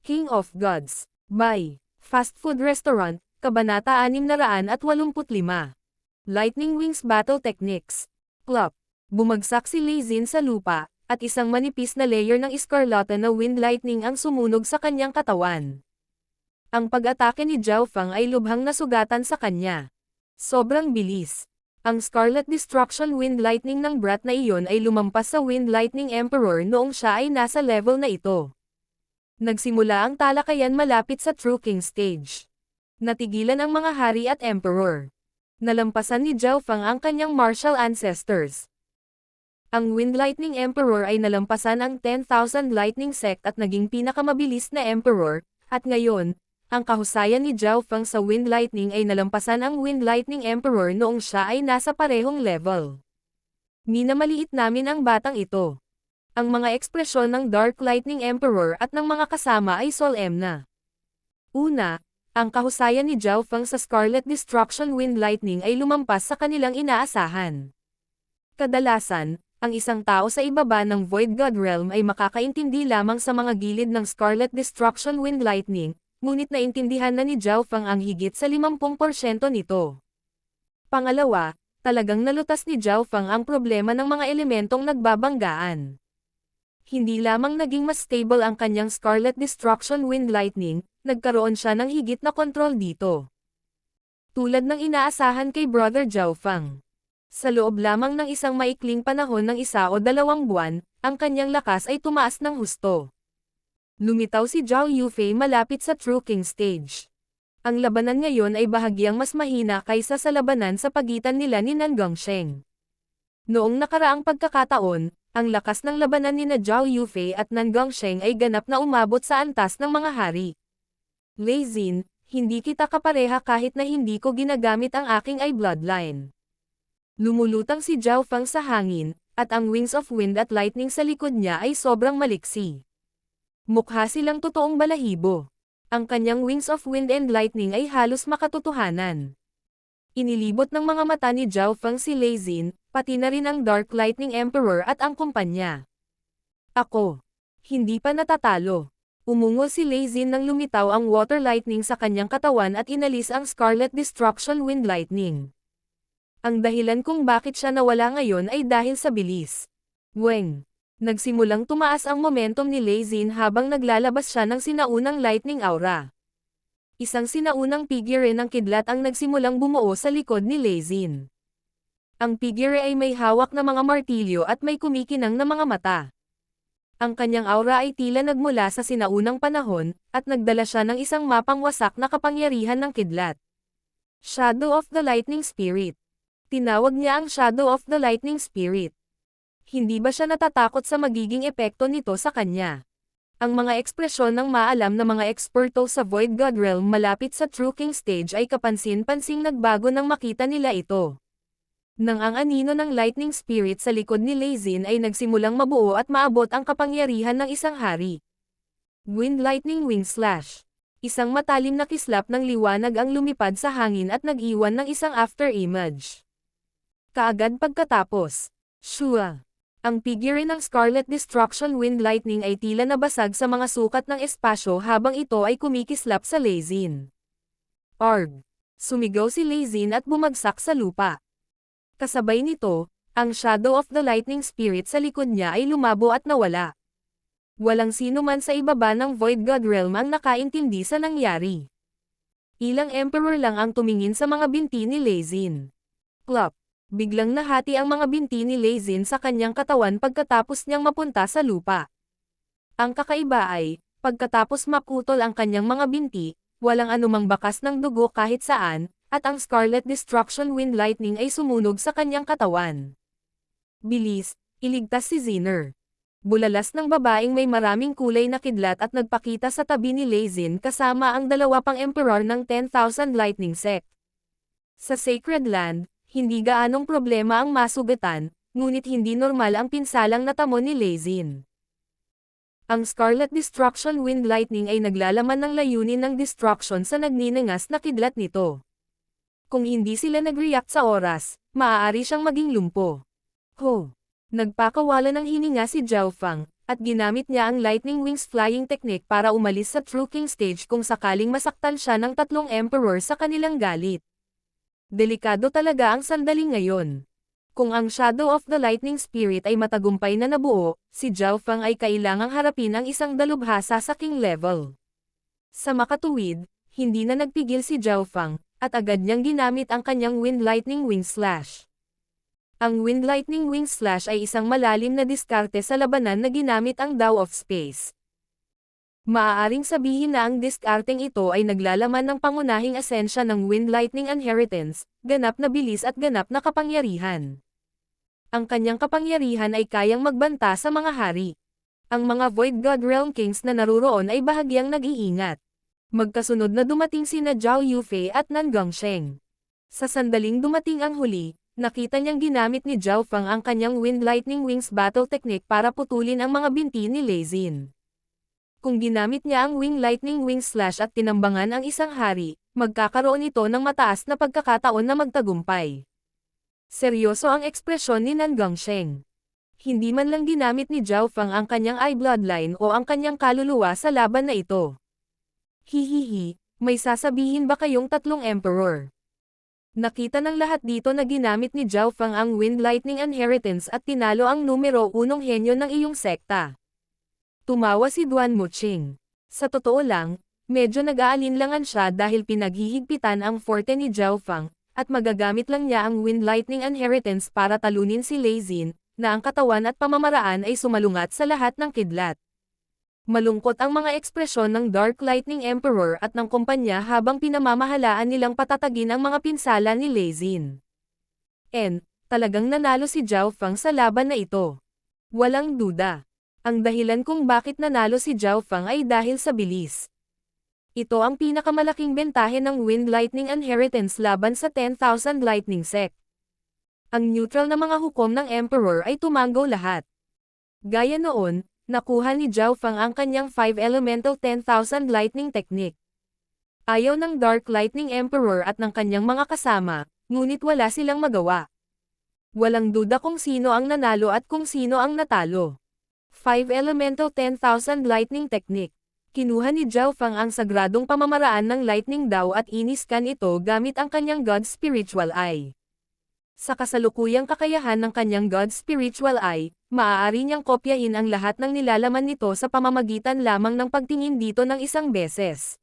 King of Gods. By Fast Food Restaurant, Kabanata 685. Lightning Wings Battle Techniques. Plop. Bumagsak si Lei Xin sa lupa, at isang manipis na layer ng escarlata na wind lightning ang sumunog sa kanyang katawan. Ang pag-atake ni Zhao Fang ay lubhang nasugatan sa kanya. Sobrang bilis. Ang Scarlet Destruction Wind Lightning ng brat na iyon ay lumampas sa Wind Lightning Emperor noong siya ay nasa level na ito. Nagsimula ang talakayan malapit sa True King Stage. Natigilan ang mga hari at emperor. Nalampasan ni Zhao Fang ang kanyang martial ancestors. Ang Wind Lightning Emperor ay nalampasan ang 10,000 Lightning Sect at naging pinakamabilis na emperor, at ngayon, ang kahusayan ni Zhao Fang sa Wind Lightning ay nalampasan ang Wind Lightning Emperor noong siya ay nasa parehong level. Minamaliit namin ang batang ito. Ang mga ekspresyon ng Dark Lightning Emperor at ng mga kasama ay solemn. Una, ang kahusayan ni Zhao Fang sa Scarlet Destruction Wind Lightning ay lumampas sa kanilang inaasahan. Kadalasan, ang isang tao sa ibaba ng Void God Realm ay makakaintindi lamang sa mga gilid ng Scarlet Destruction Wind Lightning, ngunit naintindihan na ni Zhao Fang ang higit sa 50% nito. Pangalawa, talagang nalutas ni Zhao Fang ang problema ng mga elementong nagbabanggaan. Hindi lamang naging mas stable ang kanyang Scarlet Destruction Wind Lightning, nagkaroon siya ng higit na kontrol dito. Tulad ng inaasahan kay Brother Zhao Fang. Sa loob lamang ng isang maikling panahon ng 1 o 2 buwan, ang kanyang lakas ay tumaas ng husto. Lumitaw si Zhao Yufei malapit sa True King Stage. Ang labanan ngayon ay bahagyang mas mahina kaysa sa labanan sa pagitan nila ni Nan Gongsheng. Noong nakaraang pagkakataon, ang lakas ng labanan ni Zhao Yufei at Nan Gongsheng ay ganap na umabot sa antas ng mga hari. Lei Xin, hindi kita kapareha kahit na hindi ko ginagamit ang aking eye bloodline. Lumulutang si Zhao Fang sa hangin, at ang Wings of Wind at Lightning sa likod niya ay sobrang maliksi. Mukha silang totoong balahibo. Ang kanyang Wings of Wind and Lightning ay halos makatotohanan. Inilibot ng mga mata ni Zhao Fang si Lei Xin, pati na rin ang Dark Lightning Emperor at ang kumpanya. Ako. Hindi pa natatalo. Umungol si Lei Xin nang lumitaw ang Water Lightning sa kanyang katawan at inalis ang Scarlet Destruction Wind Lightning. Ang dahilan kung bakit siya nawala ngayon ay dahil sa bilis. Weng. Nagsimulang tumaas ang momentum ni Lei Xin habang naglalabas siya ng sinaunang lightning aura. Isang sinaunang figure ng kidlat ang nagsimulang bumuo sa likod ni Lei Xin. Ang figure ay may hawak na mga martilyo at may kumikinang na mga mata. Ang kanyang aura ay tila nagmula sa sinaunang panahon, at nagdala siya ng isang mapang wasak na kapangyarihan ng kidlat. Shadow of the Lightning Spirit. Tinawag niya ang Shadow of the Lightning Spirit. Hindi ba siya natatakot sa magiging epekto nito sa kanya? Ang mga ekspresyon ng maalam na mga eksperto sa Void God Realm malapit sa True King Stage ay kapansin-pansing nagbago nang makita nila ito. Nang ang anino ng Lightning Spirit sa likod ni Lei Xin ay nagsimulang mabuo at maabot ang kapangyarihan ng isang hari. Wind Lightning Wing Slash. Isang matalim na kislap ng liwanag ang lumipad sa hangin at nag-iwan ng isang after-image. Kaagad pagkatapos, shua! Ang figure ng Scarlet Destruction Wind Lightning ay tila nabasag sa mga sukat ng espasyo habang ito ay kumikislap sa Lei Xin. Arg! Sumigaw si Lei Xin at bumagsak sa lupa. Kasabay nito, ang Shadow of the Lightning Spirit sa likod niya ay lumabo at nawala. Walang sino man sa ibaba ng Void God Realm ang nakaintindi sa nangyari. Ilang emperor lang ang tumingin sa mga binti ni Lei Xin. Plop! Biglang nahati ang mga binti ni Lei Xin sa kanyang katawan pagkatapos niyang mapunta sa lupa. Ang kakaiba ay, pagkatapos maputol ang kanyang mga binti, walang anumang bakas ng dugo kahit saan, at ang Scarlet Destruction Wind Lightning ay sumunog sa kanyang katawan. Bilis, iligtas si Zinner. Bulalas ng babaeng may maraming kulay na kidlat at nagpakita sa tabi ni Lei Xin kasama ang 2 pang emperor ng 10,000 Lightning Sect. Sa Sacred Land, hindi gaanong problema ang masugatan, ngunit hindi normal ang pinsalang natamo ni Lei Xin. Ang Scarlet Destruction Wind Lightning ay naglalaman ng layunin ng destruction sa nagniningas na kidlat nito. Kung hindi sila nag-react sa oras, maaari siyang maging lumpo. Ho! Nagpakawala ng hininga si Zhao Fang, at ginamit niya ang Lightning Wings flying technique para umalis sa True King stage kung sakaling masaktan siya ng tatlong Emperor sa kanilang galit. Delikado talaga ang sandaling ngayon. Kung ang Shadow of the Lightning Spirit ay matagumpay na nabuo, si Zhao Feng ay kailangang harapin ang isang dalubhasa sa King level. Sa makatuwid, hindi na nagpigil si Zhao Feng, at agad niyang ginamit ang kanyang Wind Lightning Wing Slash. Ang Wind Lightning Wing Slash ay isang malalim na diskarte sa labanan na ginamit ang Dao of Space. Maaaring sabihin na ang diskarteng ito ay naglalaman ng pangunahing asensya ng Wind Lightning Inheritance, ganap na bilis at ganap na kapangyarihan. Ang kanyang kapangyarihan ay kayang magbanta sa mga hari. Ang mga Void God Realm Kings na naruroon ay bahagyang nag-iingat. Magkasunod na dumating sina Zhao Yufei at Nan Gongsheng. Sa sandaling dumating ang huli, nakita niyang ginamit ni Zhao Feng ang kanyang Wind Lightning Wings battle technique para putulin ang mga binti ni Lei Xin. Kung ginamit niya ang Wing Lightning Wing Slash at tinambangan ang isang hari, magkakaroon ito ng mataas na pagkakataon na magtagumpay. Seryoso ang ekspresyon ni Nan Gongsheng. Hindi man lang ginamit ni Zhao Feng ang kanyang eye bloodline o ang kanyang kaluluwa sa laban na ito. Hihihi, may sasabihin ba kayong tatlong Emperor? Nakita ng lahat dito na ginamit ni Zhao Feng ang Wind Lightning Inheritance at tinalo ang numero 1 henyo ng iyong sekta. Tumawa si Duan Muqing. Sa totoo lang, medyo nag-aalinlangan siya dahil pinaghihigpitan ang forte ni Zhao Feng, at magagamit lang niya ang Wind Lightning Inheritance para talunin si Lei Xin, na ang katawan at pamamaraan ay sumalungat sa lahat ng kidlat. Malungkot ang mga ekspresyon ng Dark Lightning Emperor at ng kumpanya habang pinamamahalaan nilang patatagin ang mga pinsala ni Lei Xin. Talagang nanalo si Zhao Feng sa laban na ito. Walang duda. Ang dahilan kung bakit nanalo si Zhao Feng ay dahil sa bilis. Ito ang pinakamalaking bentahe ng Wind Lightning Inheritance laban sa 10,000 Lightning Sect. Ang neutral na mga hukom ng Emperor ay tumanggo lahat. Gaya noon, nakuha ni Zhao Feng ang kanyang 5 Elemental 10,000 Lightning Technique. Ayaw ng Dark Lightning Emperor at ng kanyang mga kasama, ngunit wala silang magawa. Walang duda kung sino ang nanalo at kung sino ang natalo. 5 Elemental 10,000 Lightning Technique. Kinuha ni Zhao Feng ang sagradong pamamaraan ng Lightning Dao at iniskan ito gamit ang kanyang God Spiritual Eye. Sa kasalukuyang kakayahan ng kanyang God Spiritual Eye, maaari niyang kopyahin ang lahat ng nilalaman nito sa pamamagitan lamang ng pagtingin dito ng isang beses.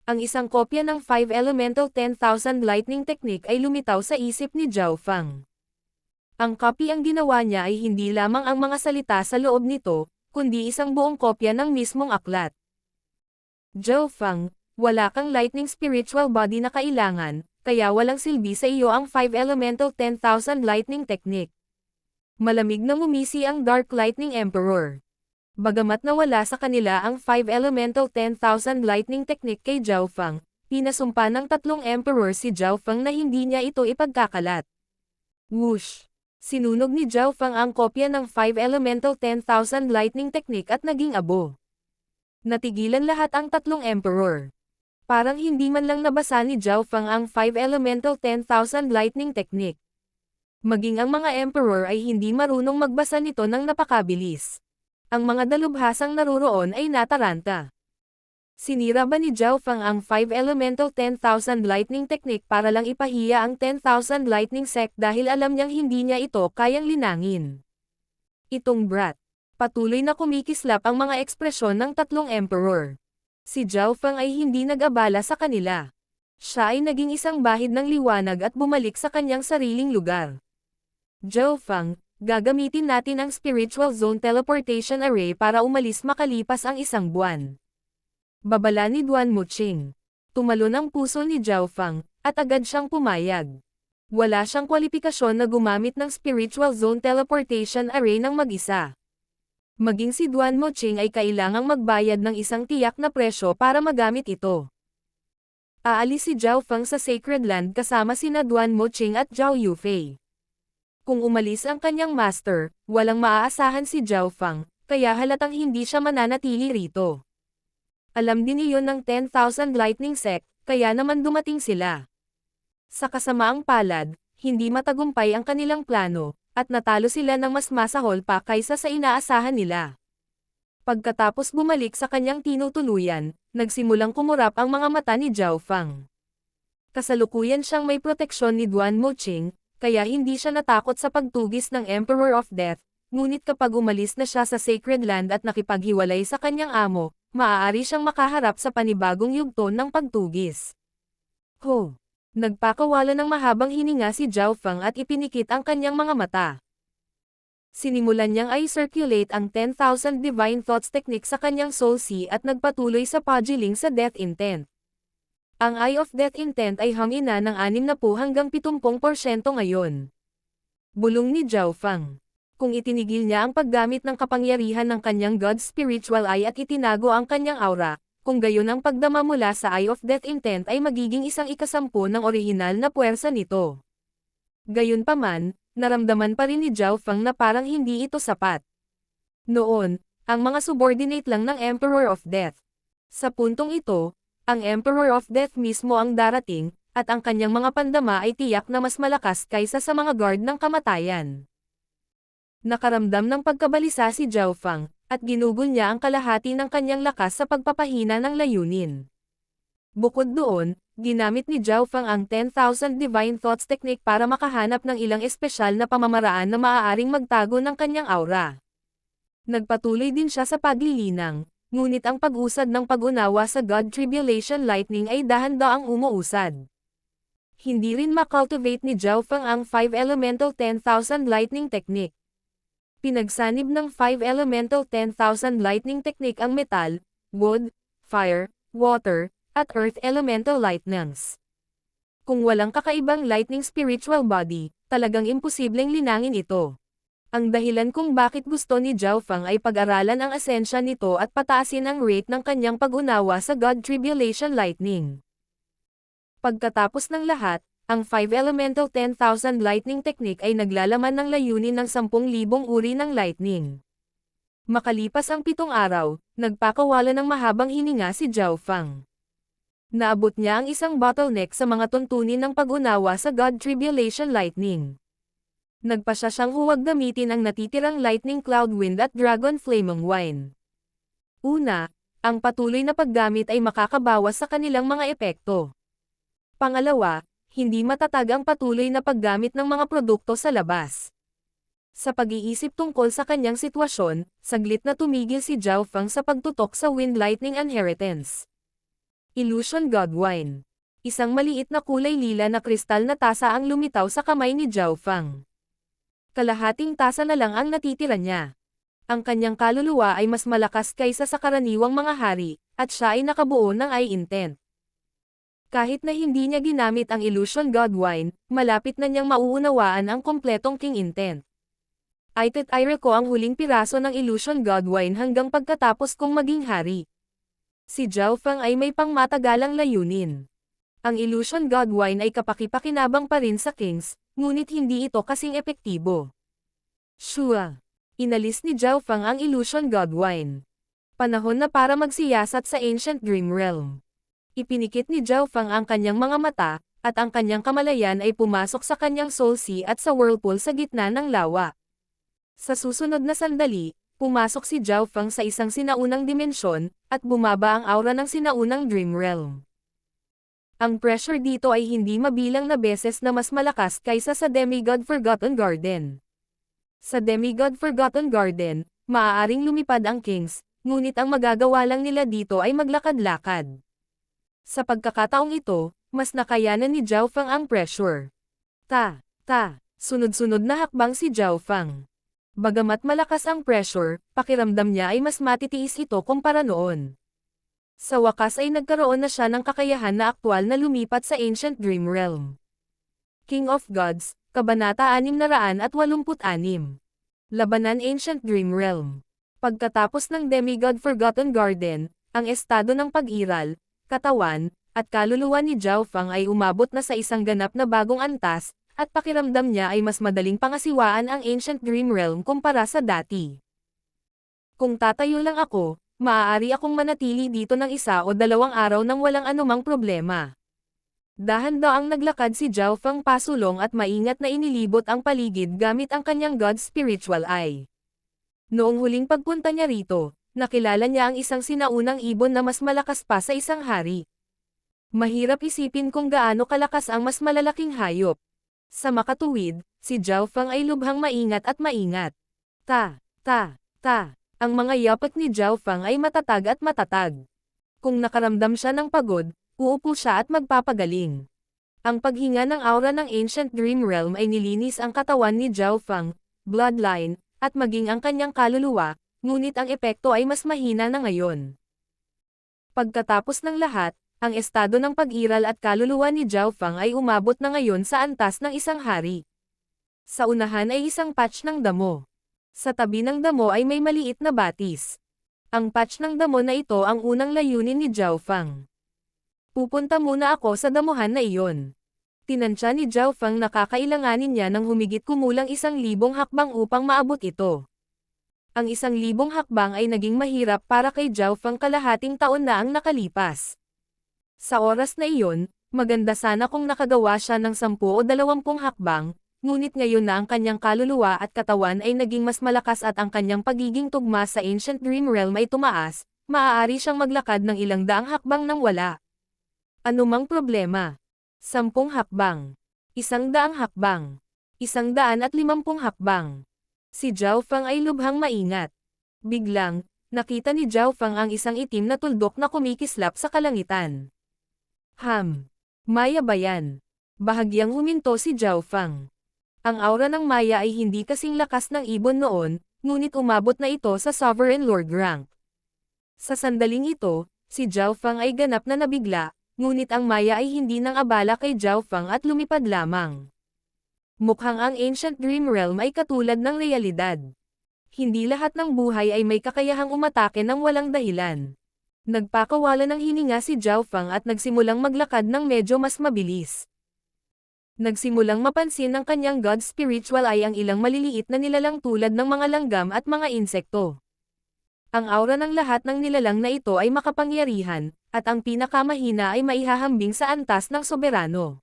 Ang isang kopya ng 5 Elemental 10,000 Lightning Technique ay lumitaw sa isip ni Zhao Feng. Ang copy ang ginawa niya ay hindi lamang ang mga salita sa loob nito, kundi isang buong kopya ng mismong aklat. Zhao Feng, wala kang Lightning Spiritual Body na kailangan, kaya walang silbi sa iyo ang 5 Elemental 10,000 Lightning Technique. Malamig na ngumisi ang Dark Lightning Emperor. Bagamat nawala sa kanila ang 5 Elemental 10,000 Lightning Technique kay Zhao Feng, pinasumpa ng tatlong Emperor si Zhao Feng na hindi niya ito ipagkakalat. Whoosh! Sinunog ni Zhao Feng ang kopya ng 5 Elemental 10,000 Lightning Technique at naging abo. Natigilan lahat ang tatlong Emperor. Parang hindi man lang nabasa ni Zhao Feng ang 5 Elemental 10,000 Lightning Technique. Maging ang mga Emperor ay hindi marunong magbasa nito ng napakabilis. Ang mga dalubhasang naruroon ay nataranta. Sinira ba ni Zhao Feng ang 5 Elemental 10,000 Lightning Technique para lang ipahiya ang 10,000 Lightning Sect dahil alam niyang hindi niya ito kayang linangin? Itong brat. Patuloy na kumikislap ang mga ekspresyon ng tatlong Emperor. Si Zhao Feng ay hindi nag-abala sa kanila. Siya ay naging isang bahid ng liwanag at bumalik sa kanyang sariling lugar. Zhao Feng, gagamitin natin ang Spiritual Zone Teleportation Array para umalis makalipas ang isang buwan. Babala ni Duan Muqing. Tumalon ang puso ni Zhao Feng, at agad siyang pumayag. Wala siyang kwalipikasyon na gumamit ng Spiritual Zone Teleportation Array ng mag-isa. Maging si Duan Muqing ay kailangang magbayad ng isang tiyak na presyo para magamit ito. Aalis si Zhao Feng sa Sacred Land kasama sina Duan Muqing at Zhao Yufei. Kung umalis ang kanyang master, walang maaasahan si Zhao Feng, kaya halatang hindi siya mananatili rito. Alam din iyon ng 10,000 Lightning Sect, kaya naman dumating sila. Sa kasamaang palad, hindi matagumpay ang kanilang plano, at natalo sila ng mas masahol pa kaysa sa inaasahan nila. Pagkatapos bumalik sa kanyang tinutuluyan, nagsimulang kumurap ang mga mata ni Zhao Fang. Kasalukuyan siyang may proteksyon ni Duan Moqing, kaya hindi siya natakot sa pagtugis ng Emperor of Death, ngunit kapag umalis na siya sa Sacred Land at nakipaghiwalay sa kanyang amo, maaari siyang makaharap sa panibagong yugto ng pagtugis. Ho! Nagpakawala ng mahabang hininga si Zhao Fang at ipinikit ang kanyang mga mata. Sinimulan niyang i-circulate ang 10,000 Divine Thoughts technique sa kanyang Soul Sea at nagpatuloy sa paggiling sa Death Intent. Ang Eye of Death Intent ay hamina ng 60 hanggang 70% ngayon. Bulong ni Zhao Fang. Kung itinigil niya ang paggamit ng kapangyarihan ng kanyang God Spiritual Eye at itinago ang kanyang aura, kung gayon ang pagdama mula sa Eye of Death Intent ay magiging 1/10 ng orihinal na puwersa nito. Gayunpaman, naramdaman pa rin ni Zhao Fang na parang hindi ito sapat. Noon, ang mga subordinate lang ng Emperor of Death. Sa puntong ito, ang Emperor of Death mismo ang darating, at ang kanyang mga pandama ay tiyak na mas malakas kaysa sa mga guard ng kamatayan. Nakaramdam ng pagkabalisa si Zhao Fang, at ginugol niya ang kalahati ng kanyang lakas sa pagpapahina ng layunin. Bukod doon, ginamit ni Zhao Fang ang 10,000 Divine Thoughts technique para makahanap ng ilang espesyal na pamamaraan na maaaring magtago ng kanyang aura. Nagpatuloy din siya sa paglilinang, ngunit ang pag-usad ng pag-unawa sa God Tribulation Lightning ay dahan-daang umuusad. Hindi rin makultivate ni Zhao Fang ang 5 Elemental 10,000 Lightning Technique. Pinagsanib ng 5 Elemental 10,000 Lightning Technique ang metal, wood, fire, water, at earth elemental lightnings. Kung walang kakaibang lightning spiritual body, talagang imposibleng linangin ito. Ang dahilan kung bakit gusto ni Zhao Fang ay pag-aralan ang asensya nito at pataasin ang rate ng kanyang pag-unawa sa God Tribulation Lightning. Pagkatapos ng lahat, ang 5 Elemental 10,000 Lightning Technique ay naglalaman ng layunin ng 10,000 uri ng lightning. Makalipas ang 7 araw, nagpakawala ng mahabang hininga si Zhao Fang. Naabot niya ang isang bottleneck sa mga tuntunin ng pag-unawa sa God Tribulation Lightning. Nagpasya siyang huwag gamitin ang natitirang Lightning Cloud Wind at Dragon Flaming Wine. Una, ang patuloy na paggamit ay makakabawas sa kanilang mga epekto. Pangalawa, hindi matatag ang patuloy na paggamit ng mga produkto sa labas. Sa pag-iisip tungkol sa kanyang sitwasyon, saglit na tumigil si Zhao Fang sa pagtutok sa Wind Lightning Inheritance. Illusion God Wine. Isang maliit na kulay lila na kristal na tasa ang lumitaw sa kamay ni Zhao Fang. Kalahating tasa na lang ang natitira niya. Ang kanyang kaluluwa ay mas malakas kaysa sa karaniwang mga hari, at siya ay nakabuo ng Eye Intent. Kahit na hindi niya ginamit ang Illusion God Wine, malapit na niyang mauunawaan ang kompletong King Intent. Ite-tire ko ang huling piraso ng Illusion God Wine hanggang pagkatapos kong maging hari. Si Zhao Fang ay may pangmatagalang layunin. Ang Illusion God Wine ay kapaki-pakinabang pa rin sa Kings, ngunit hindi ito kasing epektibo. Shua. Inalis ni Zhao Fang ang Illusion God Wine. Panahon na para magsiyasat sa Ancient Dream Realm. Ipinikit ni Zhao Fang ang kanyang mga mata, at ang kanyang kamalayan ay pumasok sa kanyang Soul Sea at sa whirlpool sa gitna ng lawa. Sa susunod na sandali, pumasok si Zhao Fang sa isang sinaunang dimensyon, at bumaba ang aura ng sinaunang Dream Realm. Ang pressure dito ay hindi mabilang na beses na mas malakas kaysa sa Demigod Forgotten Garden. Sa Demigod Forgotten Garden, maaaring lumipad ang Kings, ngunit ang magagawa lang nila dito ay maglakad-lakad. Sa pagkakataong ito, mas nakayanan ni Zhao Fang ang pressure. Sunod-sunod na hakbang si Zhao Fang. Bagamat malakas ang pressure, pakiramdam niya ay mas matitiis ito kumpara noon. Sa wakas ay nagkaroon na siya ng kakayahan na aktwal na lumipat sa Ancient Dream Realm. King of Gods, Kabanata 686. Labanan Ancient Dream Realm. Pagkatapos ng Demigod Forgotten Garden, ang estado ng pag-iral, katawan, at kaluluwa ni Zhao Fang ay umabot na sa isang ganap na bagong antas, at pakiramdam niya ay mas madaling pangasiwaan ang Ancient Dream Realm kumpara sa dati. Kung tatayo lang ako, maaari akong manatili dito ng 1 o 2 araw nang walang anumang problema. Dahan-daang naglakad si Zhao Fang pasulong at maingat na inilibot ang paligid gamit ang kanyang God Spiritual Eye. Noong huling pagpunta niya rito, Nakilala niya ang isang sinaunang ibon na mas malakas pa sa isang hari. Mahirap isipin kung gaano kalakas ang mas malalaking hayop. Sa makatuwid, si Zhao Feng ay lubhang maingat at maingat. Ang mga yapak ni Zhao Feng ay matatag at matatag. Kung nakaramdam siya ng pagod, uupo siya at magpapagaling. Ang paghinga ng aura ng Ancient Dream Realm ay nilinis ang katawan ni Zhao Feng, bloodline, at maging ang kanyang kaluluwa, ngunit ang epekto ay mas mahina na ngayon. Pagkatapos ng lahat, ang estado ng pag-iral at kaluluwa ni Zhao Feng ay umabot na ngayon sa antas ng isang hari. Sa unahan ay isang patch ng damo. Sa tabi ng damo ay may maliit na batis. Ang patch ng damo na ito ang unang layunin ni Zhao Feng. Pupunta muna ako sa damuhan na iyon. Tinansya ni Zhao Feng na kakailanganin niya ng humigit kumulang 1,000 hakbang upang maabot ito. Ang 1,000 hakbang ay naging mahirap para kay Zhao Feng kalahating taon na ang nakalipas. Sa oras na iyon, maganda sana kung nakagawa siya ng 10 o 20 hakbang, ngunit ngayon na ang kanyang kaluluwa at katawan ay naging mas malakas at ang kanyang pagiging tugma sa Ancient Dream Realm ay tumaas, maaari siyang maglakad ng 100 hakbang nang wala anumang problema. 10 hakbang. 100 hakbang. 150 hakbang. Si Zhao Feng ay lubhang maingat. Biglang, nakita ni Zhao Feng ang isang itim na tuldok na kumikislap sa kalangitan. Maya ba yan? Bahagyang huminto si Zhao Feng. Ang aura ng Maya ay hindi kasing lakas ng ibon noon, ngunit umabot na ito sa Sovereign Lord rank. Sa sandaling ito, si Zhao Feng ay ganap na nabigla, ngunit ang Maya ay hindi nang abala kay Zhao Feng at lumipad lamang. Mukhang ang Ancient Dream Realm ay katulad ng realidad. Hindi lahat ng buhay ay may kakayahang umatake ng walang dahilan. Nagpakawala ng hininga si Zhao Feng at nagsimulang maglakad ng medyo mas mabilis. Nagsimulang mapansin ng kanyang God Spiritual ay ang ilang maliliit na nilalang tulad ng mga langgam at mga insekto. Ang aura ng lahat ng nilalang na ito ay makapangyarihan, at ang pinakamahina ay maihahambing sa antas ng soberano.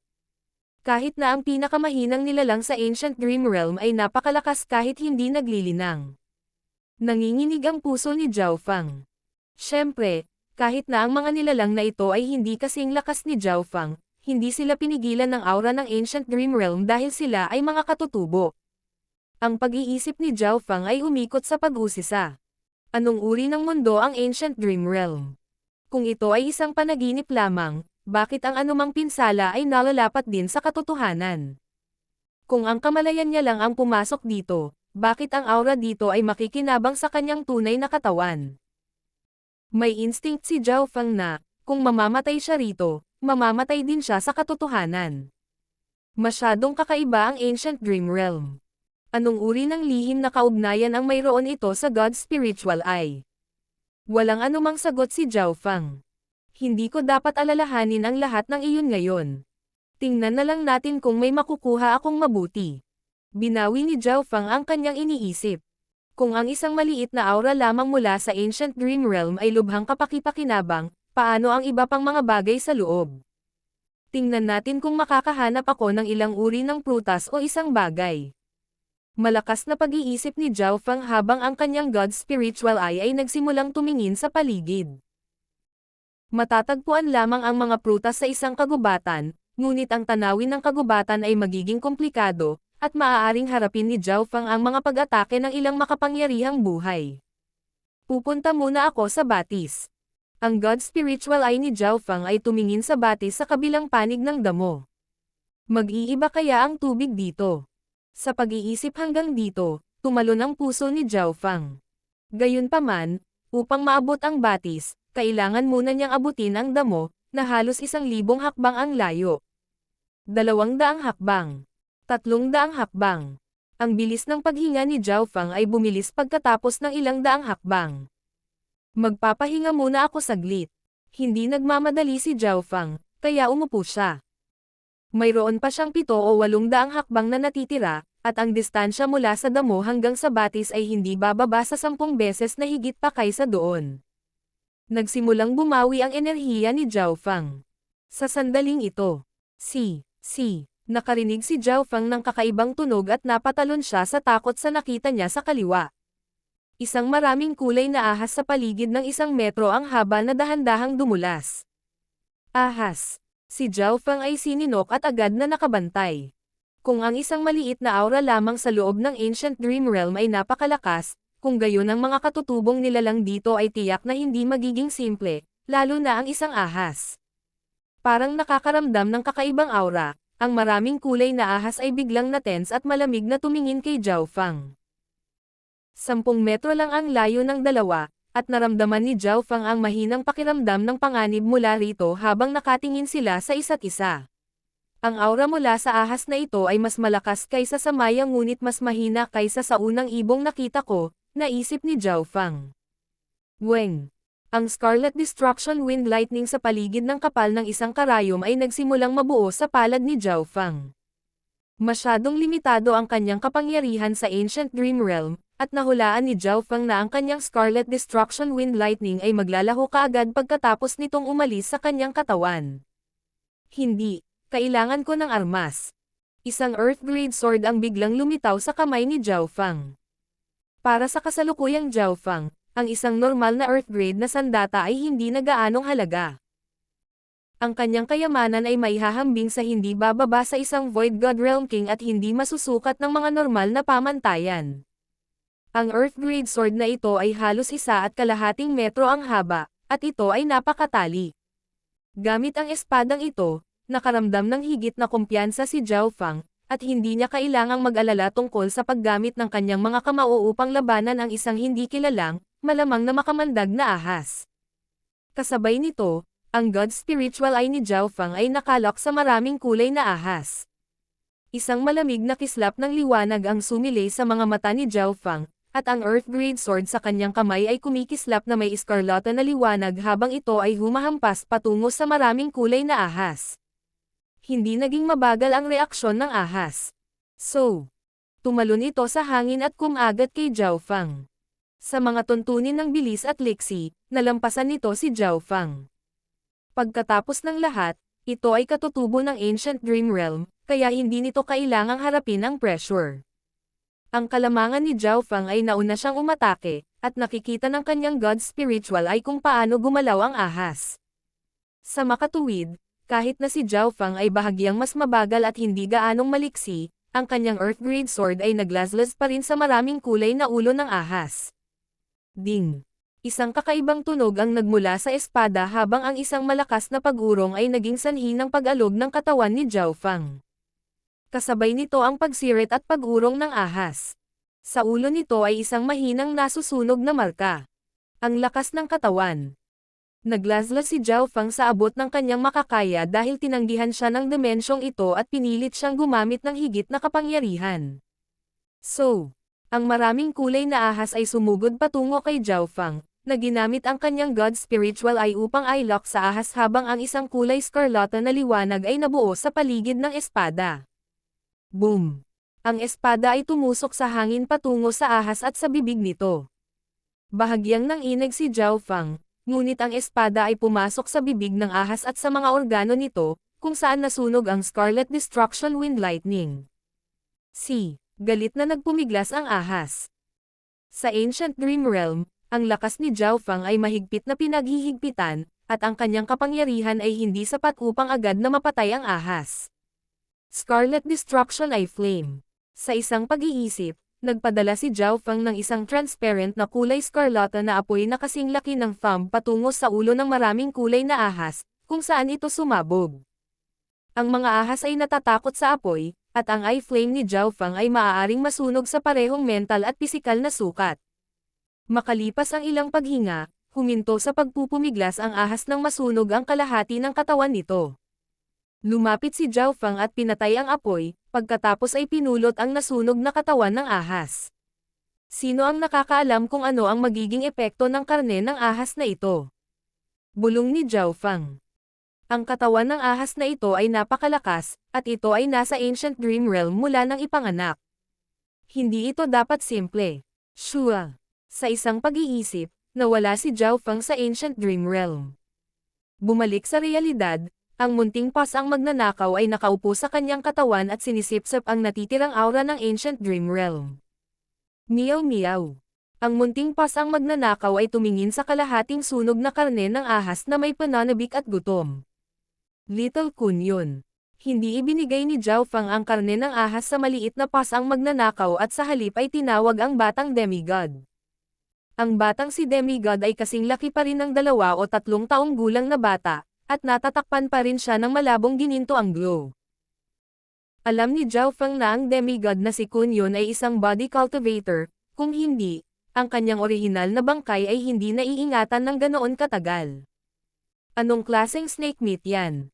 Kahit na ang pinakamahinang nilalang sa Ancient Dream Realm ay napakalakas kahit hindi naglilinang. Nanginginig ang puso ni Zhao Feng. Siyempre, kahit na ang mga nilalang na ito ay hindi kasing lakas ni Zhao Feng, hindi sila pinigilan ng aura ng Ancient Dream Realm dahil sila ay mga katutubo. Ang pag-iisip ni Zhao Feng ay umikot sa pag-usisa. Anong uri ng mundo ang Ancient Dream Realm? Kung ito ay isang panaginip lamang, bakit ang anumang pinsala ay nalalapat din sa katotohanan? Kung ang kamalayan niya lang ang pumasok dito, bakit ang aura dito ay makikinabang sa kanyang tunay na katawan? May instinct si Zhao Feng na, kung mamamatay siya rito, mamamatay din siya sa katotohanan. Masyadong kakaiba ang Ancient Dream Realm. Anong uri ng lihim na kaugnayan ang mayroon ito sa God's Spiritual Eye? Walang anumang sagot si Zhao Feng. Hindi ko dapat alalahanin ang lahat ng iyon ngayon. Tingnan na lang natin kung may makukuha akong mabuti. Binawi ni Zhao Feng ang kanyang iniisip. Kung ang isang maliit na aura lamang mula sa Ancient Dream Realm ay lubhang kapakipakinabang, paano ang iba pang mga bagay sa loob? Tingnan natin kung makakahanap ako ng ilang uri ng prutas o isang bagay. Malakas na pag-iisip ni Zhao Feng habang ang kanyang God Spiritual Eye ay nagsimulang tumingin sa paligid. Matatagpuan lamang ang mga prutas sa isang kagubatan, ngunit ang tanawin ng kagubatan ay magiging komplikado, at maaaring harapin ni Zhao Feng ang mga pag-atake ng ilang makapangyarihang buhay. Pupunta muna ako sa batis. Ang God Spiritual Eye ni Zhao Feng ay tumingin sa batis sa kabilang panig ng damo. Mag-iiba kaya ang tubig dito? Sa pag-iisip hanggang dito, tumalon ang puso ni Zhao Feng. Gayunpaman, upang maabot ang batis, kailangan muna niyang abutin ang damo, na halos 1,000 hakbang ang layo. 200 hakbang. 300 hakbang. Ang bilis ng paghinga ni Zhao Feng ay bumilis pagkatapos ng 100 hakbang. Magpapahinga muna ako saglit. Hindi nagmamadali si Zhao Feng, kaya umupo siya. Mayroon pa siyang 7 o 800 hakbang na natitira, at ang distansya mula sa damo hanggang sa batis ay hindi bababa sa 10 beses na higit pa kaysa doon. Nagsimulang bumawi ang enerhiya ni Zhao Feng. Sa sandaling ito, nakarinig si Zhao Feng ng kakaibang tunog at napatalon siya sa takot sa nakita niya sa kaliwa. Isang maraming kulay na ahas sa paligid ng 1 metro ang haba na dahan-dahang dumulas. Ahas. Si Zhao Feng ay sininok at agad na nakabantay. Kung ang isang maliit na aura lamang sa loob ng Ancient Dream Realm ay napakalakas, kung gayon ang mga katutubong nilalang dito ay tiyak na hindi magiging simple, lalo na ang isang ahas. Parang nakakaramdam ng kakaibang aura, ang maraming kulay na ahas ay biglang na-tense at malamig na tumingin kay Zhao Feng. 10 metro lang ang layo ng dalawa, at naramdaman ni Zhao Feng ang mahinang pakiramdam ng panganib mula rito habang nakatingin sila sa isa't isa. Ang aura mula sa ahas na ito ay mas malakas kaysa sa Maya ngunit mas mahina kaysa sa unang ibong nakita ko, naisip ni Zhao Feng. Weng. Ang Scarlet Destruction Wind Lightning sa paligid ng kapal ng isang karayom ay nagsimulang mabuo sa palad ni Zhao Feng. Masyadong limitado ang kanyang kapangyarihan sa Ancient Dream Realm, at nahulaan ni Zhao Feng na ang kanyang Scarlet Destruction Wind Lightning ay maglalaho kaagad pagkatapos nitong umalis sa kanyang katawan. Hindi, kailangan ko ng armas. Isang Earth Grade Sword ang biglang lumitaw sa kamay ni Zhao Feng. Para sa kasalukuyang Zhao Feng, ang isang normal na Earth Grade na sandata ay hindi na gaanong halaga. Ang kanyang kayamanan ay maihahambing sa hindi bababa sa isang Void God Realm King at hindi masusukat ng mga normal na pamantayan. Ang Earth Grade Sword na ito ay halos 1.5 metro ang haba, at ito ay napakatali. Gamit ang espadang ito, nakaramdam ng higit na kumpiyansa si Zhao Feng, at hindi niya kailangang mag-alala tungkol sa paggamit ng kanyang mga kamao upang labanan ang isang hindi kilalang, malamang na makamandag na ahas. Kasabay nito, ang God Spiritual Eye ni Zhao Feng ay nakalok sa maraming kulay na ahas. Isang malamig na kislap ng liwanag ang sumilay sa mga mata ni Zhao Feng, at ang Earth Grade Sword sa kanyang kamay ay kumikislap na may iskarlata na liwanag habang ito ay humahampas patungo sa maraming kulay na ahas. Hindi naging mabagal ang reaksyon ng ahas. So, tumalon ito sa hangin at kumagat kay Zhao Feng. Sa mga tuntunin ng bilis at liksi, nalampasan nito si Zhao Feng. Pagkatapos ng lahat, ito ay katutubo ng Ancient Dream Realm, kaya hindi nito kailangang harapin ang pressure. Ang kalamangan ni Zhao Feng ay nauna siyang umatake, at nakikita ng kanyang God Spiritual ay kung paano gumalaw ang ahas. Sa makatuwid, kahit na si Zhao Feng ay bahagyang mas mabagal at hindi gaanong maliksi, ang kanyang Earth Grade Sword ay naglaslas pa rin sa maraming kulay na ulo ng ahas. Ding! Isang kakaibang tunog ang nagmula sa espada habang ang isang malakas na pag-urong ay naging sanhi ng pag-alog ng katawan ni Zhao Feng. Kasabay nito ang pagsirit at pag-urong ng ahas. Sa ulo nito ay isang mahinang nasusunog na marka. Ang lakas ng katawan. Naglaslas si Zhao Feng sa abot ng kanyang makakaya dahil tinanggihan siya ng dimensyong ito at pinilit siyang gumamit ng higit na kapangyarihan. So, ang maraming kulay na ahas ay sumugod patungo kay Zhao Feng, na ginamit ang kanyang God Spiritual Eye upang i-lock sa ahas habang ang isang kulay scarlata na liwanag ay nabuo sa paligid ng espada. Boom! Ang espada ay tumusok sa hangin patungo sa ahas at sa bibig nito. Bahagyang nanginig si Zhao Feng, ngunit ang espada ay pumasok sa bibig ng ahas at sa mga organo nito, kung saan nasunog ang Scarlet Destruction Wind Lightning. Galit na nagpumiglas ang ahas. Sa Ancient Dream Realm, ang lakas ni Zhao Feng ay mahigpit na pinaghihigpitan, at ang kanyang kapangyarihan ay hindi sapat upang agad na mapatay ang ahas. Scarlet Destruction Eye Flame. Sa isang pag-iisip, nagpadala si Zhao Feng ng isang transparent na kulay scarlata na apoy na kasing laki ng thumb patungo sa ulo ng maraming kulay na ahas, kung saan ito sumabog. Ang mga ahas ay natatakot sa apoy, at ang eye flame ni Zhao Feng ay maaaring masunog sa parehong mental at pisikal na sukat. Makalipas ang ilang paghinga, huminto sa pagpupumiglas ang ahas nang masunog ang kalahati ng katawan nito. Lumapit si Zhao Feng at pinatay ang apoy, pagkatapos ay pinulot ang nasunog na katawan ng ahas. Sino ang nakakaalam kung ano ang magiging epekto ng karne ng ahas na ito? Bulong ni Zhao Feng. Ang katawan ng ahas na ito ay napakalakas, at ito ay nasa Ancient Dream Realm mula nang ipanganak. Hindi ito dapat simple. Shua. Sa isang pag-iisip, nawala si Zhao Feng sa Ancient Dream Realm. Bumalik sa realidad, ang munting pas ang magnanakaw ay nakaupo sa kanyang katawan at sinisipsip ang natitirang aura ng Ancient Dream Realm. Meow meow. Ang munting pas ang magnanakaw ay tumingin sa kalahating sunog na karne ng ahas na may pananabik at gutom. Little Kun yun. Hindi ibinigay ni Zhao Fang ang karne ng ahas sa maliit na pas ang magnanakaw at sa halip ay tinawag ang batang demigod. Ang batang si demigod ay kasing laki pa rin ng 2 o 3 taong gulang na bata, at natatakpan pa rin siya ng malabong gininto ang glow. Alam ni Zhao Fang na ang demigod na si Kun yun ay isang body cultivator, kung hindi, ang kanyang orihinal na bangkay ay hindi naiingatan ng ganoon katagal. Anong klaseng snake meat yan?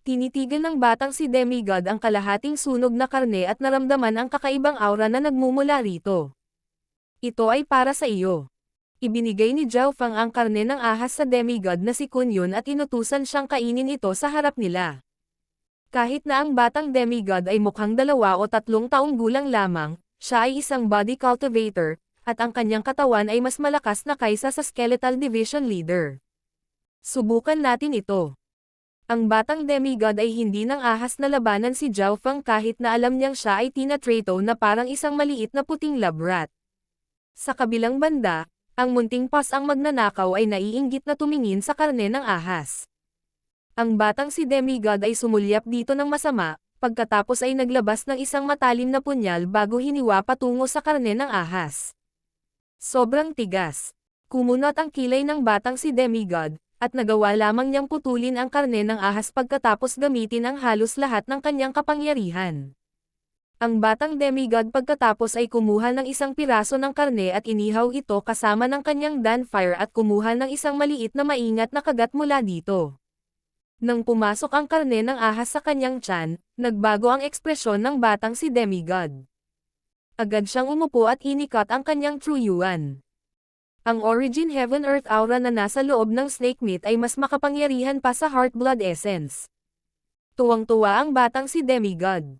Tinitigan ng batang si demigod ang kalahating sunog na karne at naramdaman ang kakaibang aura na nagmumula rito. Ito ay para sa iyo. Ibinigay ni Zhao Fang ang karne ng ahas sa demigod na si Kun yun at inutusan siyang kainin ito sa harap nila. Kahit na ang batang demigod ay mukhang 2 o 3 taong gulang lamang, siya ay isang body cultivator, at ang kanyang katawan ay mas malakas na kaysa sa skeletal division leader. Subukan natin ito. Ang batang demigod ay hindi nang ahas na labanan si Zhao Fang kahit na alam niyang siya ay tinatrato na parang isang maliit na puting lab rat. Sa kabilang banda, ang munting pas ang magnanakaw ay naiinggit na tumingin sa karne ng ahas. Ang batang si demigod ay sumulyap dito ng masama, pagkatapos ay naglabas ng isang matalim na punyal bago hiniwa patungo sa karne ng ahas. Sobrang tigas. Kumunot ang kilay ng batang si demigod, at nagawa lamang niyang putulin ang karne ng ahas pagkatapos gamitin ang halos lahat ng kanyang kapangyarihan. Ang batang demigod pagkatapos ay kumuha ng isang piraso ng karne at inihaw ito kasama ng kanyang danfire at kumuha ng isang maliit na maingat na kagat mula dito. Nang pumasok ang karne ng ahas sa kanyang tiyan, nagbago ang ekspresyon ng batang si demigod. Agad siyang umupo at inikot ang kanyang true yuan. Ang origin heaven-earth aura na nasa loob ng snake meat ay mas makapangyarihan pa sa heart blood essence. Tuwang-tuwa ang batang si demigod.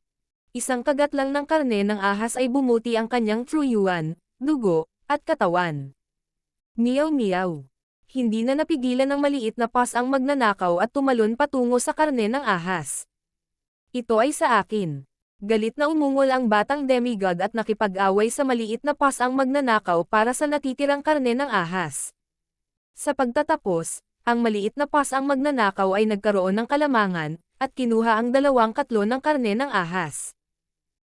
Isang kagat lang ng karne ng ahas ay bumuti ang kanyang true yuan, dugo, at katawan. Meow-meow. Hindi na napigilan ng maliit na pas ang magnanakaw at tumalon patungo sa karne ng ahas. Ito ay sa akin. Galit na umungol ang batang demigod at nakipag-away sa maliit na pas ang magnanakaw para sa natitirang karne ng ahas. Sa pagtatapos, ang maliit na pas ang magnanakaw ay nagkaroon ng kalamangan, at kinuha ang 2/3 ng karne ng ahas.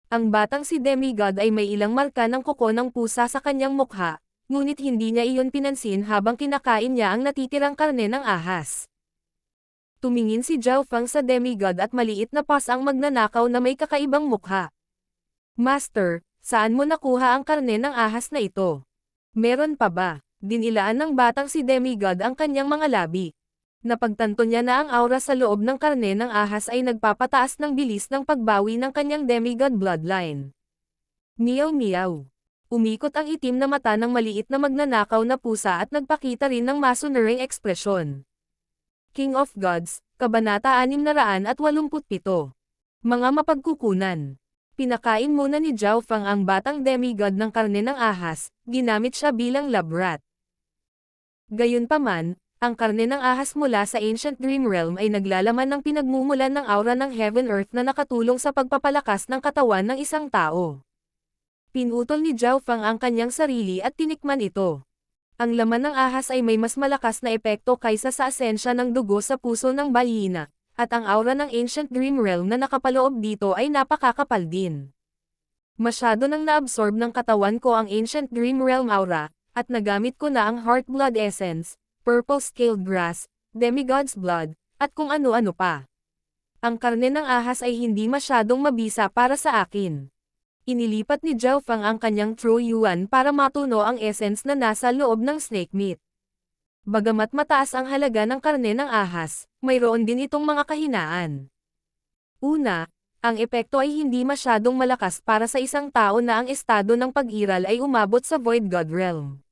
Ang batang si demigod ay may ilang marka ng kuko ng pusa sa kanyang mukha, ngunit hindi niya iyon pinansin habang kinakain niya ang natitirang karne ng ahas. Tumingin si Zhao Fang sa demigod at maliit na pas ang magnanakaw na may kakaibang mukha. Master, saan mo nakuha ang karne ng ahas na ito? Meron pa ba? Dinilaan ng batang si demigod ang kanyang mga labi. Napagtanto niya na ang aura sa loob ng karne ng ahas ay nagpapataas ng bilis ng pagbawi ng kanyang demigod bloodline. Meow-meow. Umikot ang itim na mata ng maliit na magnanakaw na pusa at nagpakita rin ng masunuring ekspresyon. King of Gods, Kabanata 687. Mga mapagkukunan. Pinakain muna ni Zhao Fang ang batang demigod ng karne ng ahas, ginamit siya bilang lab rat. Gayunpaman, ang karne ng ahas mula sa Ancient Dream Realm ay naglalaman ng pinagmumulan ng aura ng Heaven-Earth na nakatulong sa pagpapalakas ng katawan ng isang tao. Pinutol ni Zhao Fang ang kanyang sarili at tinikman ito. Ang laman ng ahas ay may mas malakas na epekto kaysa sa asensya ng dugo sa puso ng balyina, at ang aura ng Ancient Dream Realm na nakapaloob dito ay napakakapal din. Masyado nang naabsorb ng katawan ko ang Ancient Dream Realm aura, at nagamit ko na ang Heart Blood Essence, Purple Scaled Grass, Demigod's Blood, at kung ano-ano pa. Ang karne ng ahas ay hindi masyadong mabisa para sa akin. Inilipat ni Zhao Fang ang kanyang true yuan para matuno ang essence na nasa loob ng snake meat. Bagamat mataas ang halaga ng karne ng ahas, mayroon din itong mga kahinaan. Una, ang epekto ay hindi masyadong malakas para sa isang tao na ang estado ng pag-iral ay umabot sa Void God Realm.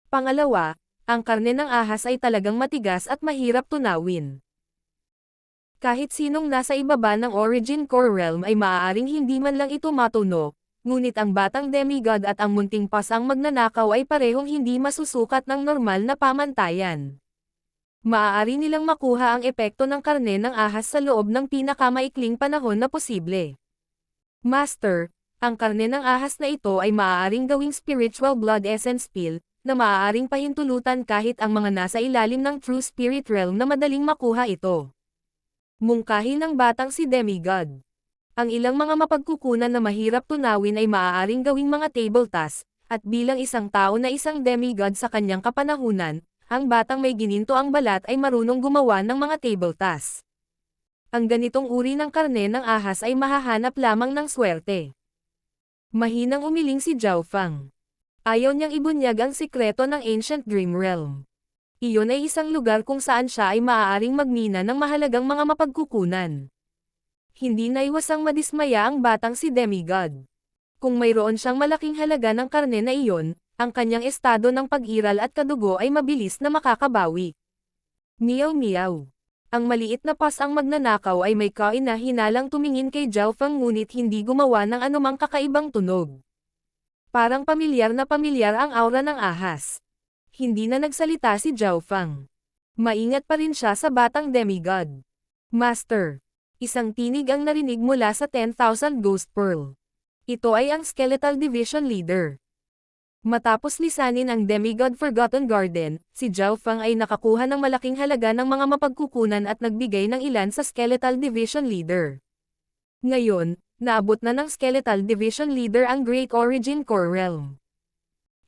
Pangalawa, ang karne ng ahas ay talagang matigas at mahirap tunawin. Kahit sinong nasa ibaba ng Origin Core Realm ay maaaring hindi man lang ito matuno, ngunit ang batang demigod at ang munting pas ang magnanakaw ay parehong hindi masusukat ng normal na pamantayan. Maaari nilang makuha ang epekto ng karne ng ahas sa loob ng pinakamaikling panahon na posible. Master, Ang karne ng ahas na ito ay maaaring gawing spiritual blood essence pill, na maaaring pahintulutan kahit ang mga nasa ilalim ng true spirit realm na madaling makuha ito. Mungkahi ng batang si Demigod. Ang ilang mga mapagkukunan na mahirap tunawin ay maaaring gawing mga table task, at bilang isang tao na isang demigod sa kanyang kapanahunan, ang batang may gininto ang balat ay marunong gumawa ng mga table task. Ang ganitong uri ng karne ng ahas ay mahahanap lamang ng swerte. Mahinang umiling si Zhao Fang. Ayaw niyang ibunyag ang sikreto ng Ancient Dream Realm. Iyon ay isang lugar kung saan siya ay maaaring magmina ng mahalagang mga mapagkukunan. Hindi naiwasang madismaya ang batang si Demigod. Kung mayroon siyang malaking halaga ng karne na iyon, ang kanyang estado ng pag-iral at kadugo ay mabilis na makakabawi. Meow meow. Ang maliit na pas ang magnanakaw ay may kain na hinalang tumingin kay Zhao Fang ngunit hindi gumawa ng anumang kakaibang tunog. Parang pamilyar ang aura ng ahas. Hindi na nagsalita si Zhao Fang. Maingat pa rin siya sa batang demigod. Master. Isang tinig ang narinig mula sa 10,000 Ghost Pearl. Ito ay ang Skeletal Division Leader. Matapos lisanin ang Demigod Forgotten Garden, si Zhao Fang ay nakakuha ng malaking halaga ng mga mapagkukunan at nagbigay ng ilan sa Skeletal Division Leader. Ngayon, naabot na ng Skeletal Division Leader ang Great Origin Core Realm.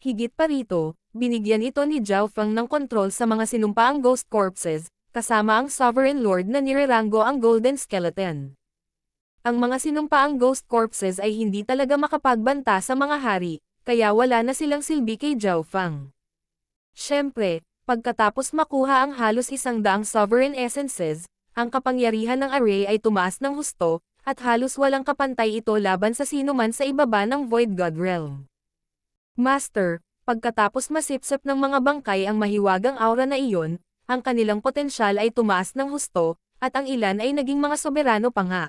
Higit pa rito, binigyan ito ni Zhao Fang ng kontrol sa mga sinumpaang Ghost Corpses, kasama ang Sovereign Lord na nirerango ang Golden Skeleton. Ang mga sinumpaang Ghost Corpses ay hindi talaga makapagbanta sa mga hari, kaya wala na silang silbi kay Zhao Fang. Siyempre, pagkatapos makuha ang halos 100 Sovereign Essences, ang kapangyarihan ng array ay tumaas ng husto, at halos walang kapantay ito laban sa sino man sa ibaba ng Void God Realm. Master, pagkatapos masipsip ng mga bangkay ang mahiwagang aura na iyon, ang kanilang potensyal ay tumaas ng husto, at ang ilan ay naging mga soberano pa nga.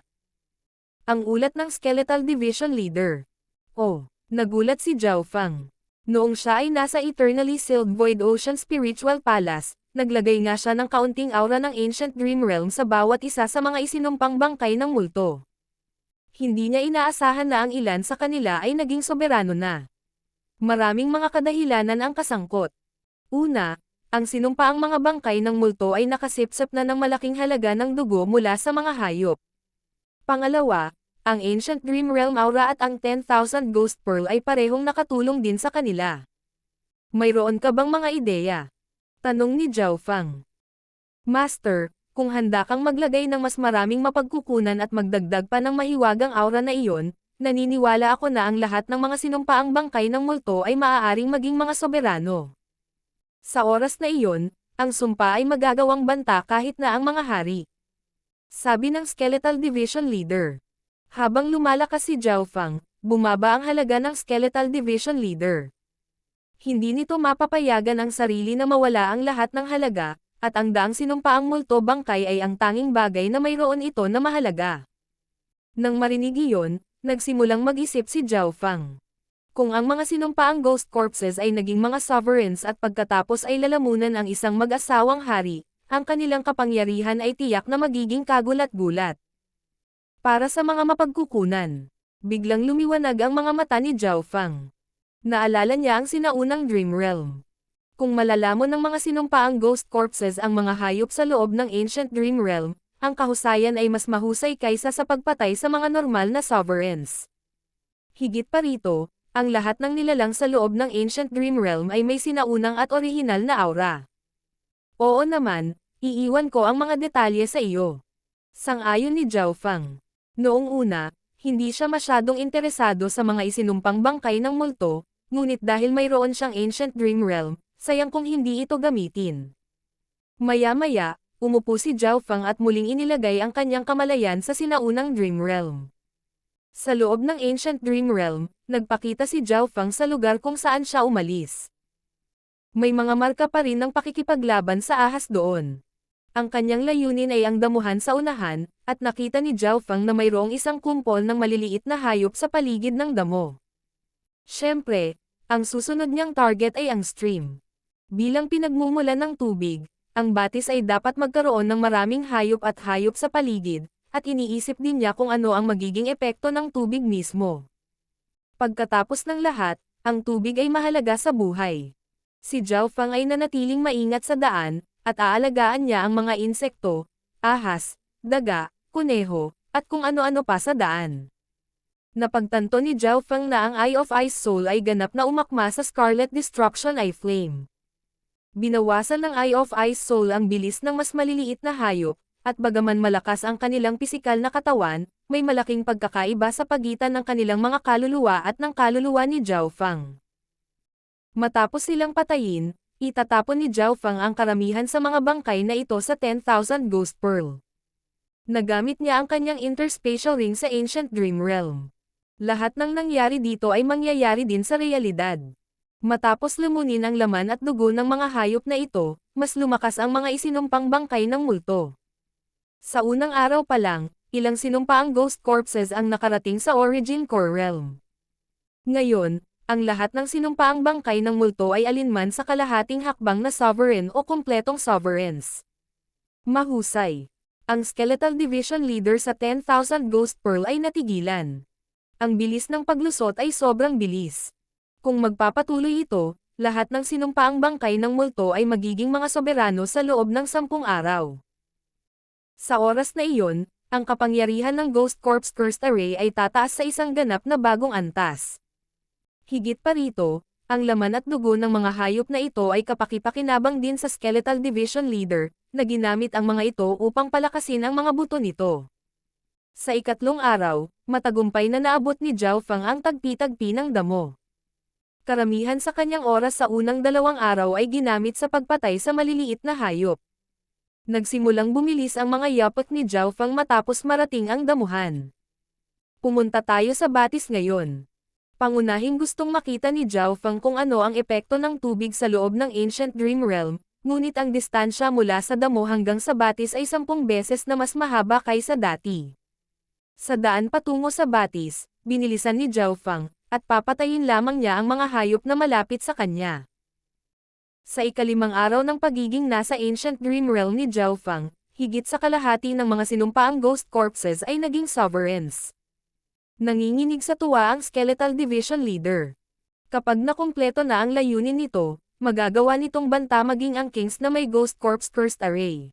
Ang ulat ng Skeletal Division Leader. Oh! Nagulat si Zhao Fang. Noong siya ay nasa Eternally Sealed Void Ocean Spiritual Palace, naglagay nga siya ng kaunting aura ng Ancient Dream Realm sa bawat isa sa mga isinumpang bangkay ng multo. Hindi niya inaasahan na ang ilan sa kanila ay naging soberano na. Maraming mga kadahilanan ang kasangkot. Una, ang sinumpaang mga bangkay ng multo ay nakasipsip na ng malaking halaga ng dugo mula sa mga hayop. Pangalawa, ang Ancient Dream Realm Aura at ang 10,000 Ghost Pearl ay parehong nakatulong din sa kanila. Mayroon ka bang mga ideya? Tanong ni Zhao Fang. Master, kung handa kang maglagay ng mas maraming mapagkukunan at magdagdag pa ng mahiwagang aura na iyon, naniniwala ako na ang lahat ng mga sinumpaang bangkay ng multo ay maaaring maging mga soberano. Sa oras na iyon, ang sumpa ay magagawang banta kahit na ang mga hari. Sabi ng Skeletal Division Leader. Habang lumalakas si Zhao Fang, bumaba ang halaga ng Skeletal Division Leader. Hindi nito mapapayagan ang sarili na mawala ang lahat ng halaga, at ang daang sinumpaang multo bangkay ay ang tanging bagay na mayroon ito na mahalaga. Nang marinig iyon, nagsimulang mag-isip si Zhao Fang. Kung ang mga sinumpaang Ghost Corpses ay naging mga sovereigns at pagkatapos ay lalamunan ang isang mag-asawang hari, ang kanilang kapangyarihan ay tiyak na magiging kagulat-gulat. Para sa mga mapagkukunan, biglang lumiwanag ang mga mata ni Zhao Fang. Naalala niya ang sinaunang Dream Realm. Kung malalamon ng mga sinumpaang Ghost Corpses ang mga hayop sa loob ng Ancient Dream Realm, ang kahusayan ay mas mahusay kaysa sa pagpatay sa mga normal na sovereigns. Higit pa rito, ang lahat ng nilalang sa loob ng Ancient Dream Realm ay may sinaunang at orihinal na aura. Oo naman, iiwan ko ang mga detalye sa iyo. Sang-ayon ni Zhao Fang. Noong una, hindi siya masyadong interesado sa mga isinumpang bangkay ng multo, ngunit dahil mayroon siyang Ancient Dream Realm, sayang kung hindi ito gamitin. Maya-maya, umupo si Zhao Fang at muling inilagay ang kanyang kamalayan sa sinaunang Dream Realm. Sa loob ng Ancient Dream Realm, nagpakita si Zhao Fang sa lugar kung saan siya umalis. May mga marka pa rin ng pakikipaglaban sa ahas doon. Ang kanyang layunin ay ang damuhan sa unahan, at nakita ni Zhao Fang na mayroong isang kumpol ng maliliit na hayop sa paligid ng damo. Siyempre, ang susunod niyang target ay ang stream. Bilang pinagmumulan ng tubig, ang batis ay dapat magkaroon ng maraming hayop at hayop sa paligid, at iniisip din niya kung ano ang magiging epekto ng tubig mismo. Pagkatapos ng lahat, ang tubig ay mahalaga sa buhay. Si Zhao Fang ay nanatiling maingat sa daan, at aalagaan niya ang mga insekto, ahas, daga, kuneho, at kung ano-ano pa sa daan. Napagtanto ni Zhao Fang na ang Eye of Ice Soul ay ganap na umakma sa Scarlet Destruction Eye Flame. Binawasan ng Eye of Ice Soul ang bilis ng mas maliliit na hayop, at bagaman malakas ang kanilang pisikal na katawan, may malaking pagkakaiba sa pagitan ng kanilang mga kaluluwa at ng kaluluwa ni Zhao Fang. Matapos silang patayin, itatapon ni Zhao Fang ang karamihan sa mga bangkay na ito sa 10,000 Ghost Pearl. Nagamit niya ang kanyang interspatial ring sa Ancient Dream Realm. Lahat ng nangyari dito ay mangyayari din sa realidad. Matapos lumunin ang laman at dugo ng mga hayop na ito, mas lumakas ang mga isinumpang bangkay ng multo. Sa unang araw pa lang, ilang sinumpaang ghost corpses ang nakarating sa Origin Core Realm. Ngayon, ang lahat ng sinumpaang bangkay ng multo ay alinman sa kalahating hakbang na sovereign o kumpletong sovereigns. Mahusay. Ang Skeletal Division Leader sa 10,000 Ghost Pearl ay natigilan. Ang bilis ng paglusot ay sobrang bilis. Kung magpapatuloy ito, lahat ng sinumpaang bangkay ng multo ay magiging mga soberano sa loob ng 10 araw. Sa oras na iyon, ang kapangyarihan ng Ghost Corpse Cursed Array ay tataas sa isang ganap na bagong antas. Higit pa rito, ang laman at dugo ng mga hayop na ito ay kapakipakinabang din sa Skeletal Division Leader, na ginamit ang mga ito upang palakasin ang mga buto nito. Sa ikatlong araw, matagumpay na naabot ni Zhao Fang ang tagpi-tagpi ng damo. Karamihan sa kanyang oras sa unang 2 araw ay ginamit sa pagpatay sa maliliit na hayop. Nagsimulang bumilis ang mga yapak ni Zhao Fang matapos marating ang damuhan. Pumunta tayo sa batis ngayon. Pangunahing gustong makita ni Zhao Fang kung ano ang epekto ng tubig sa loob ng Ancient Dream Realm, ngunit ang distansya mula sa damo hanggang sa batis ay 10 beses na mas mahaba kaysa dati. Sa daan patungo sa batis, binilisan ni Zhao Fang, at papatayin lamang niya ang mga hayop na malapit sa kanya. Sa ikalimang araw ng pagiging nasa Ancient Dream Realm ni Zhao Fang, higit sa kalahati ng mga sinumpaang ghost corpses ay naging sovereigns. Nanginginig sa tuwa ang Skeletal Division Leader. Kapag nakumpleto na ang layunin nito, magagawa nitong banta maging ang Kings na may Ghost Corpse Cursed Array.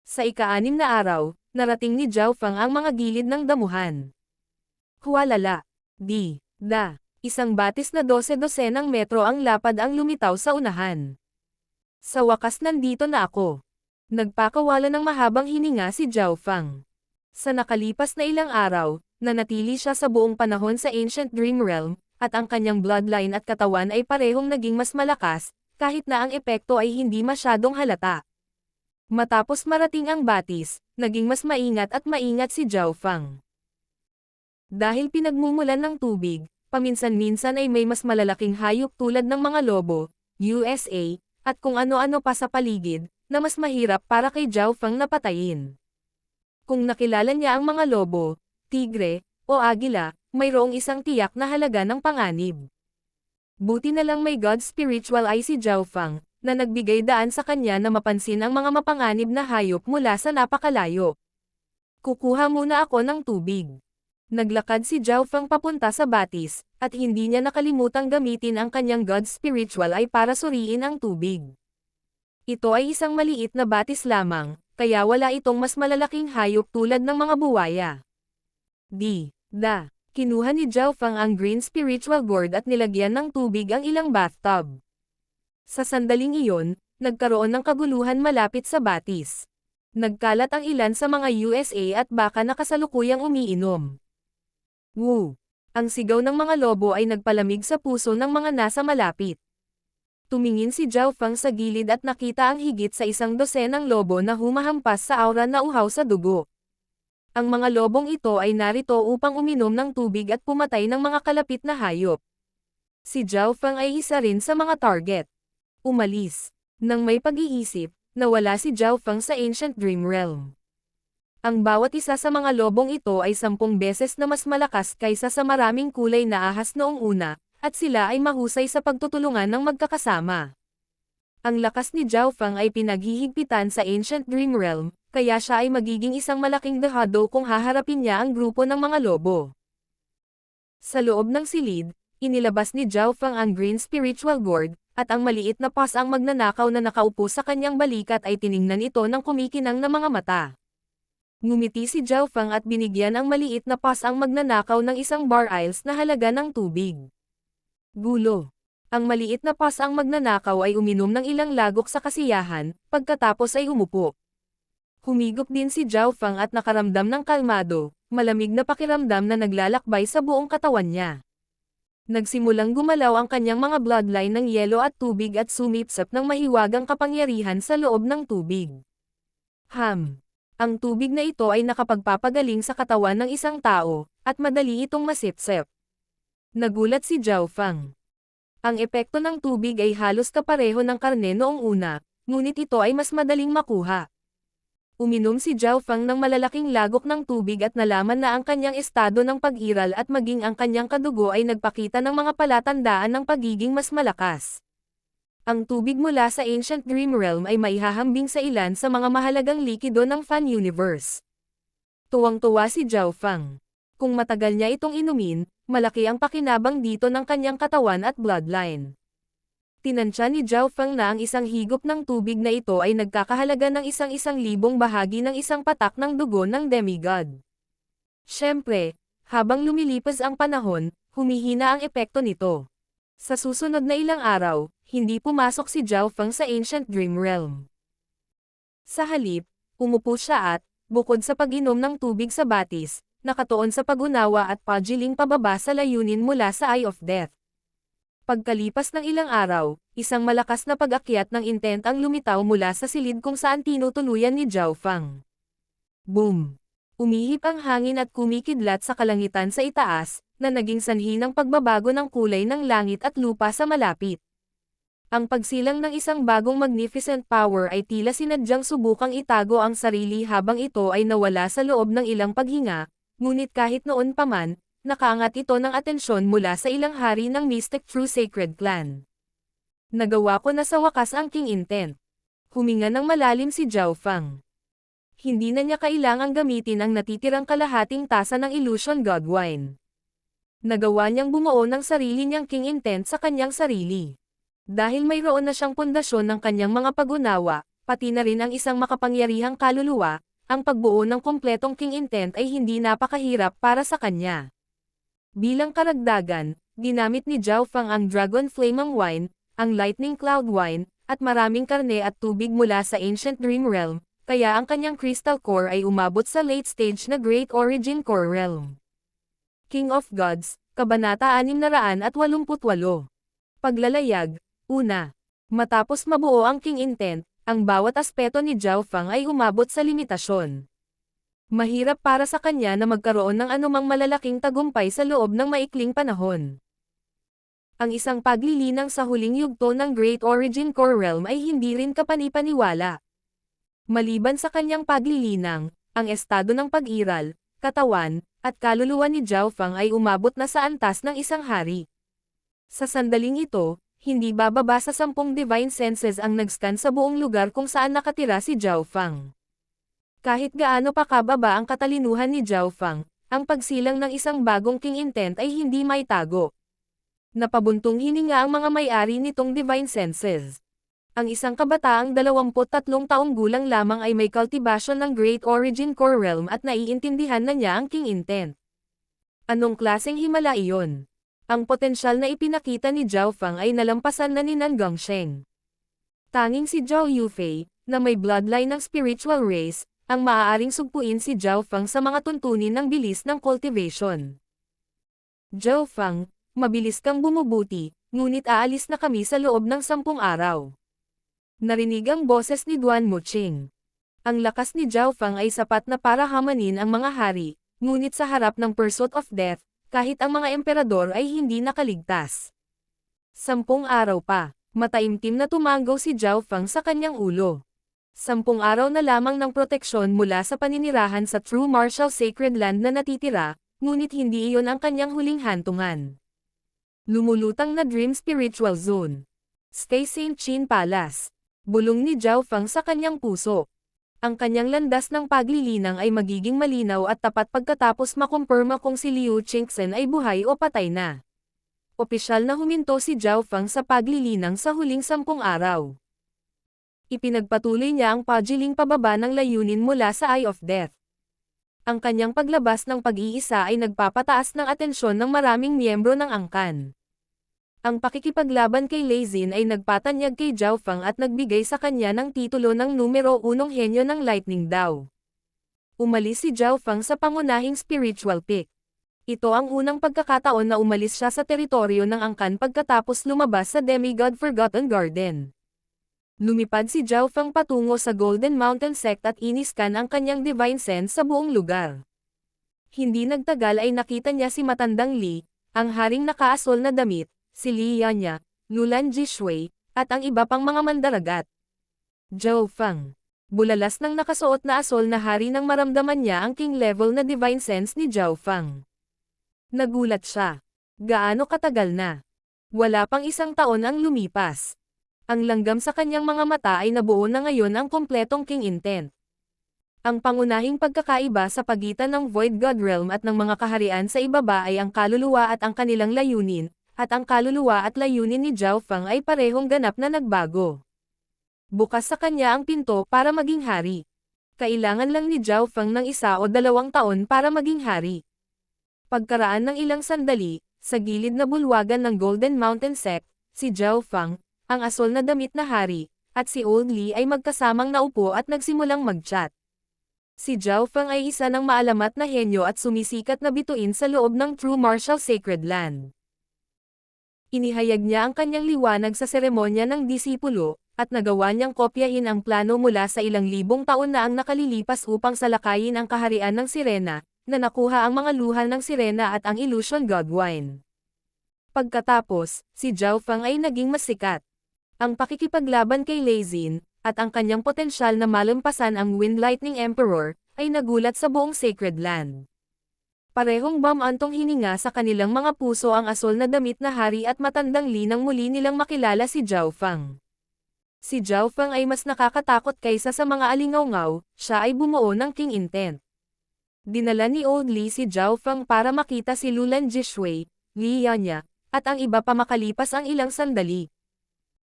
Sa ika-6 na araw, narating ni Zhao Fang ang mga gilid ng damuhan. Hualala. Isang batis na 12-12 metro ang lapad ang lumitaw sa unahan. Sa wakas nandito na ako. Nagpakawala ng mahabang hininga si Zhao Fang. Sa nakalipas na ilang araw, nanatili siya sa buong panahon sa Ancient Dream Realm, at ang kanyang bloodline at katawan ay parehong naging mas malakas, kahit na ang epekto ay hindi masyadong halata. Matapos marating ang batis, naging mas maingat si Zhao Fang. Dahil pinagmumulan ng tubig, paminsan-minsan ay may mas malalaking hayop tulad ng mga lobo, USA, at kung ano-ano pa sa paligid, na mas mahirap para kay Zhao Fang na patayin. Kung nakilala niya ang mga lobo, tigre, o agila, mayroong isang tiyak na halaga ng panganib. Buti na lang may God Spiritual Eye si Zhao Fang, na nagbigay daan sa kanya na mapansin ang mga mapanganib na hayop mula sa napakalayo. Kukuha muna ako ng tubig. Naglakad si Zhao Fang papunta sa batis, at hindi niya nakalimutang gamitin ang kanyang God Spiritual Eye para suriin ang tubig. Ito ay isang maliit na batis lamang, kaya wala itong mas malalaking hayop tulad ng mga buwaya. Kinuha ni Zhao Fang ang Green Spiritual Gourd at nilagyan ng tubig ang ilang bathtub. Sa sandaling iyon, nagkaroon ng kaguluhan malapit sa batis. Nagkalat ang ilan sa mga USA at baka na kasalukuyang umiinom. Woo! Ang sigaw ng mga lobo ay nagpalamig sa puso ng mga nasa malapit. Tumingin si Zhao Fang sa gilid at nakita ang higit sa 100 lobo na humahampas sa aura na uhaw sa dugo. Ang mga lobong ito ay narito upang uminom ng tubig at pumatay ng mga kalapit na hayop. Si Zhao Fang ay isa rin sa mga target. Umalis. Nang may pag-iisip, nawala si Zhao Fang sa Ancient Dream Realm. Ang bawat isa sa mga lobong ito ay 10 beses na mas malakas kaysa sa maraming kulay na ahas noong una, at sila ay mahusay sa pagtutulungan ng magkakasama. Ang lakas ni Zhao Fang ay pinaghihigpitan sa Ancient Dream Realm, kaya siya ay magiging isang malaking dehado kung haharapin niya ang grupo ng mga lobo. Sa loob ng silid, inilabas ni Zhao Feng ang Green Spiritual Gourd, at ang maliit na pas ang magnanakaw na nakaupo sa kanyang balikat ay tiningnan ito ng kumikinang na mga mata. Ngumiti si Zhao Feng at binigyan ang maliit na pas ang magnanakaw ng isang bar ice na halaga ng tubig. Gulo. Ang maliit na pas ang magnanakaw ay uminom ng ilang lagok sa kasiyahan, pagkatapos ay umupo. Humigop din si Zhao Feng at nakaramdam ng kalmado, malamig na pakiramdam na naglalakbay sa buong katawan niya. Nagsimulang gumalaw ang kanyang mga bloodline ng yelo at tubig at sumipsap ng mahiwagang kapangyarihan sa loob ng tubig. Ang tubig na ito ay nakapagpapagaling sa katawan ng isang tao, at madali itong masipsip. Nagulat si Zhao Feng. Ang epekto ng tubig ay halos kapareho ng karne noong una, ngunit ito ay mas madaling makuha. Uminom si Zhao Feng ng malalaking lagok ng tubig at nalaman na ang kanyang estado ng pag-iral at maging ang kanyang kadugo ay nagpakita ng mga palatandaan ng pagiging mas malakas. Ang tubig mula sa Ancient Dream Realm ay maihahambing sa ilan sa mga mahalagang likido ng Fan Universe. Tuwang-tuwa si Zhao Feng. Kung matagal niya itong inumin, malaki ang pakinabang dito ng kanyang katawan at bloodline. Tinansya ni Zhao Feng na ang isang higop ng tubig na ito ay nagkakahalaga ng isang libong bahagi ng isang patak ng dugo ng demigod. Siyempre, habang lumilipas ang panahon, humihina ang epekto nito. Sa susunod na ilang araw, hindi pumasok si Zhao Feng sa Ancient Dream Realm. Sa halip, umupo siya at, bukod sa pag-inom ng tubig sa batis, nakatuon sa pag-unawa at pagiling pababa sa layunin mula sa Eye of Death. Pagkalipas ng ilang araw, isang malakas na pag-akyat ng intent ang lumitaw mula sa silid kung saan tinutuluyan ni Zhao Feng. Boom! Umihip ang hangin at kumikidlat sa kalangitan sa itaas, na naging sanhi ng pagbabago ng kulay ng langit at lupa sa malapit. Ang pagsilang ng isang bagong magnificent power ay tila sinadyang subukang itago ang sarili habang ito ay nawala sa loob ng ilang paghinga, ngunit kahit noon pa man, nakaangat ito ng atensyon mula sa ilang hari ng Mystic True Sacred Clan. Nagawa ko na sa wakas ang King Intent. Huminga ng malalim si Zhao Feng. Hindi na niya kailangang gamitin ang natitirang kalahating tasa ng Illusion God Wine. Nagawa niyang bumuo ng sarili niyang King Intent sa kanyang sarili. Dahil mayroon na siyang pundasyon ng kanyang mga pag-unawa, pati na rin ang isang makapangyarihang kaluluwa, ang pagbuo ng kumpletong King Intent ay hindi napakahirap para sa kanya. Bilang karagdagan, ginamit ni Zhao Feng ang Dragon Flaming Wine, ang Lightning Cloud Wine, at maraming karne at tubig mula sa Ancient Dream Realm, kaya ang kanyang Crystal Core ay umabot sa late stage na Great Origin Core Realm. King of Gods, Kabanata 688. Paglalayag, una. Matapos mabuo ang King Intent, ang bawat aspeto ni Zhao Feng ay umabot sa limitasyon. Mahirap para sa kanya na magkaroon ng anumang malalaking tagumpay sa loob ng maikling panahon. Ang isang paglilinang sa huling yugto ng Great Origin Core Realm ay hindi rin kapani-paniwala. Maliban sa kanyang paglilinang, ang estado ng pag-iral, katawan, at kaluluwa ni Zhao Feng ay umabot na sa antas ng isang hari. Sa sandaling ito, hindi bababa sa 10 divine senses ang nag-scan sa buong lugar kung saan nakatira si Zhao Feng. Kahit gaano pa kababa ang katalinuhan ni Zhao Feng, ang pagsilang ng isang bagong King Intent ay hindi maitago. Napabuntong hininga ang mga may-ari nitong divine senses. Ang isang kabataang 23 taong gulang lamang ay may cultivation ng Great Origin Core Realm at naiintindihan na niya ang King Intent. Anong klaseng himala iyon? Ang potensyal na ipinakita ni Zhao Feng ay nalampasan na ni Nan Gongsheng. Tanging si Zhao Yufei, na may bloodline ng spiritual race, ang maaaring sugpuin si Zhao Feng sa mga tuntunin ng bilis ng cultivation. Zhao Feng, mabilis kang bumubuti, ngunit aalis na kami sa loob ng 10 araw. Narinig ang boses ni Duan Muqing. Ang lakas ni Zhao Feng ay sapat na para hamanin ang mga hari, ngunit sa harap ng Pursuit of Death, kahit ang mga emperador ay hindi nakaligtas. 10 araw pa, mataimtim na tumanggaw si Zhao Feng sa kanyang ulo. 10 araw na lamang ng proteksyon mula sa paninirahan sa True Martial Sacred Land na natitira, ngunit hindi iyon ang kanyang huling hantungan. Lumulutang na Dream Spiritual Zone. Stay St. Chin Palace. Bulong ni Zhao Feng sa kanyang puso. Ang kanyang landas ng paglilinang ay magiging malinaw at tapat pagkatapos makumpirma kung si Liu Qingxin ay buhay o patay na. Opisyal na huminto si Zhao Feng sa paglilinang sa huling 10 araw. Ipinagpatuloy niya ang pagiling pababa ng layunin mula sa Eye of Death. Ang kanyang paglabas ng pag-iisa ay nagpapataas ng atensyon ng maraming miyembro ng angkan. Ang pakikipaglaban kay Lei Xin ay nagpatanyag kay Zhao Feng at nagbigay sa kanya ng titulo ng numero 1 henyo ng Lightning Dao. Umalis si Zhao Feng sa pangunahing spiritual peak. Ito ang unang pagkakataon na umalis siya sa teritoryo ng angkan pagkatapos lumabas sa Demigod Forgotten Garden. Lumipad si Zhao Feng patungo sa Golden Mountain Sect at iniskan ang kanyang divine sense sa buong lugar. Hindi nagtagal ay nakita niya si Matandang Li, ang haring nakaasol na damit, si Li Yanya, Lulan Jishui, at ang iba pang mga mandaragat. Zhao Feng. Bulalas ng nakasuot na asol na hari nang maramdaman niya ang king level na divine sense ni Zhao Feng. Nagulat siya. Gaano katagal na? Wala pang 1 taon ang lumipas. Ang langgam sa kanyang mga mata ay nabuo na ngayon ang kompletong king intent. Ang pangunahing pagkakaiba sa pagitan ng Void God Realm at ng mga kaharian sa ibaba ay ang kaluluwa at ang kanilang layunin, at ang kaluluwa at layunin ni Zhao Feng ay parehong ganap na nagbago. Bukas sa kanya ang pinto para maging hari. Kailangan lang ni Zhao Feng ng 1 o 2 taon para maging hari. Pagkaraan ng ilang sandali, sa gilid na bulwagan ng Golden Mountain Sect, si Zhao Feng, ang asol na damit na hari, at si Old Li ay magkasamang naupo at nagsimulang mag-chat. Si Zhao Feng ay isa ng maalamat na henyo at sumisikat na bituin sa loob ng True Martial Sacred Land. Inihayag niya ang kanyang liwanag sa seremonya ng disipulo, at nagawa niyang kopyahin ang plano mula sa ilang libong taon na ang nakalilipas upang salakayin ang kaharian ng Sirena, na nakuha ang mga luha ng Sirena at ang Illusion Godwine. Pagkatapos, si Zhao Feng ay naging mas sikat. Ang pakikipaglaban kay Lei Xin, at ang kanyang potensyal na malampasan ang Wind Lightning Emperor, ay nagulat sa buong Sacred Land. Parehong bumantong hininga sa kanilang mga puso ang asol na damit na hari at Matandang Li nang muli nilang makilala si Zhao Feng. Si Zhao Feng ay mas nakakatakot kaysa sa mga alingawngaw, siya ay bumuo ng king intent. Dinala ni Old Li si Zhao Feng para makita si Lulan Jishui, Li Yanya, at ang iba pa makalipas ang ilang sandali.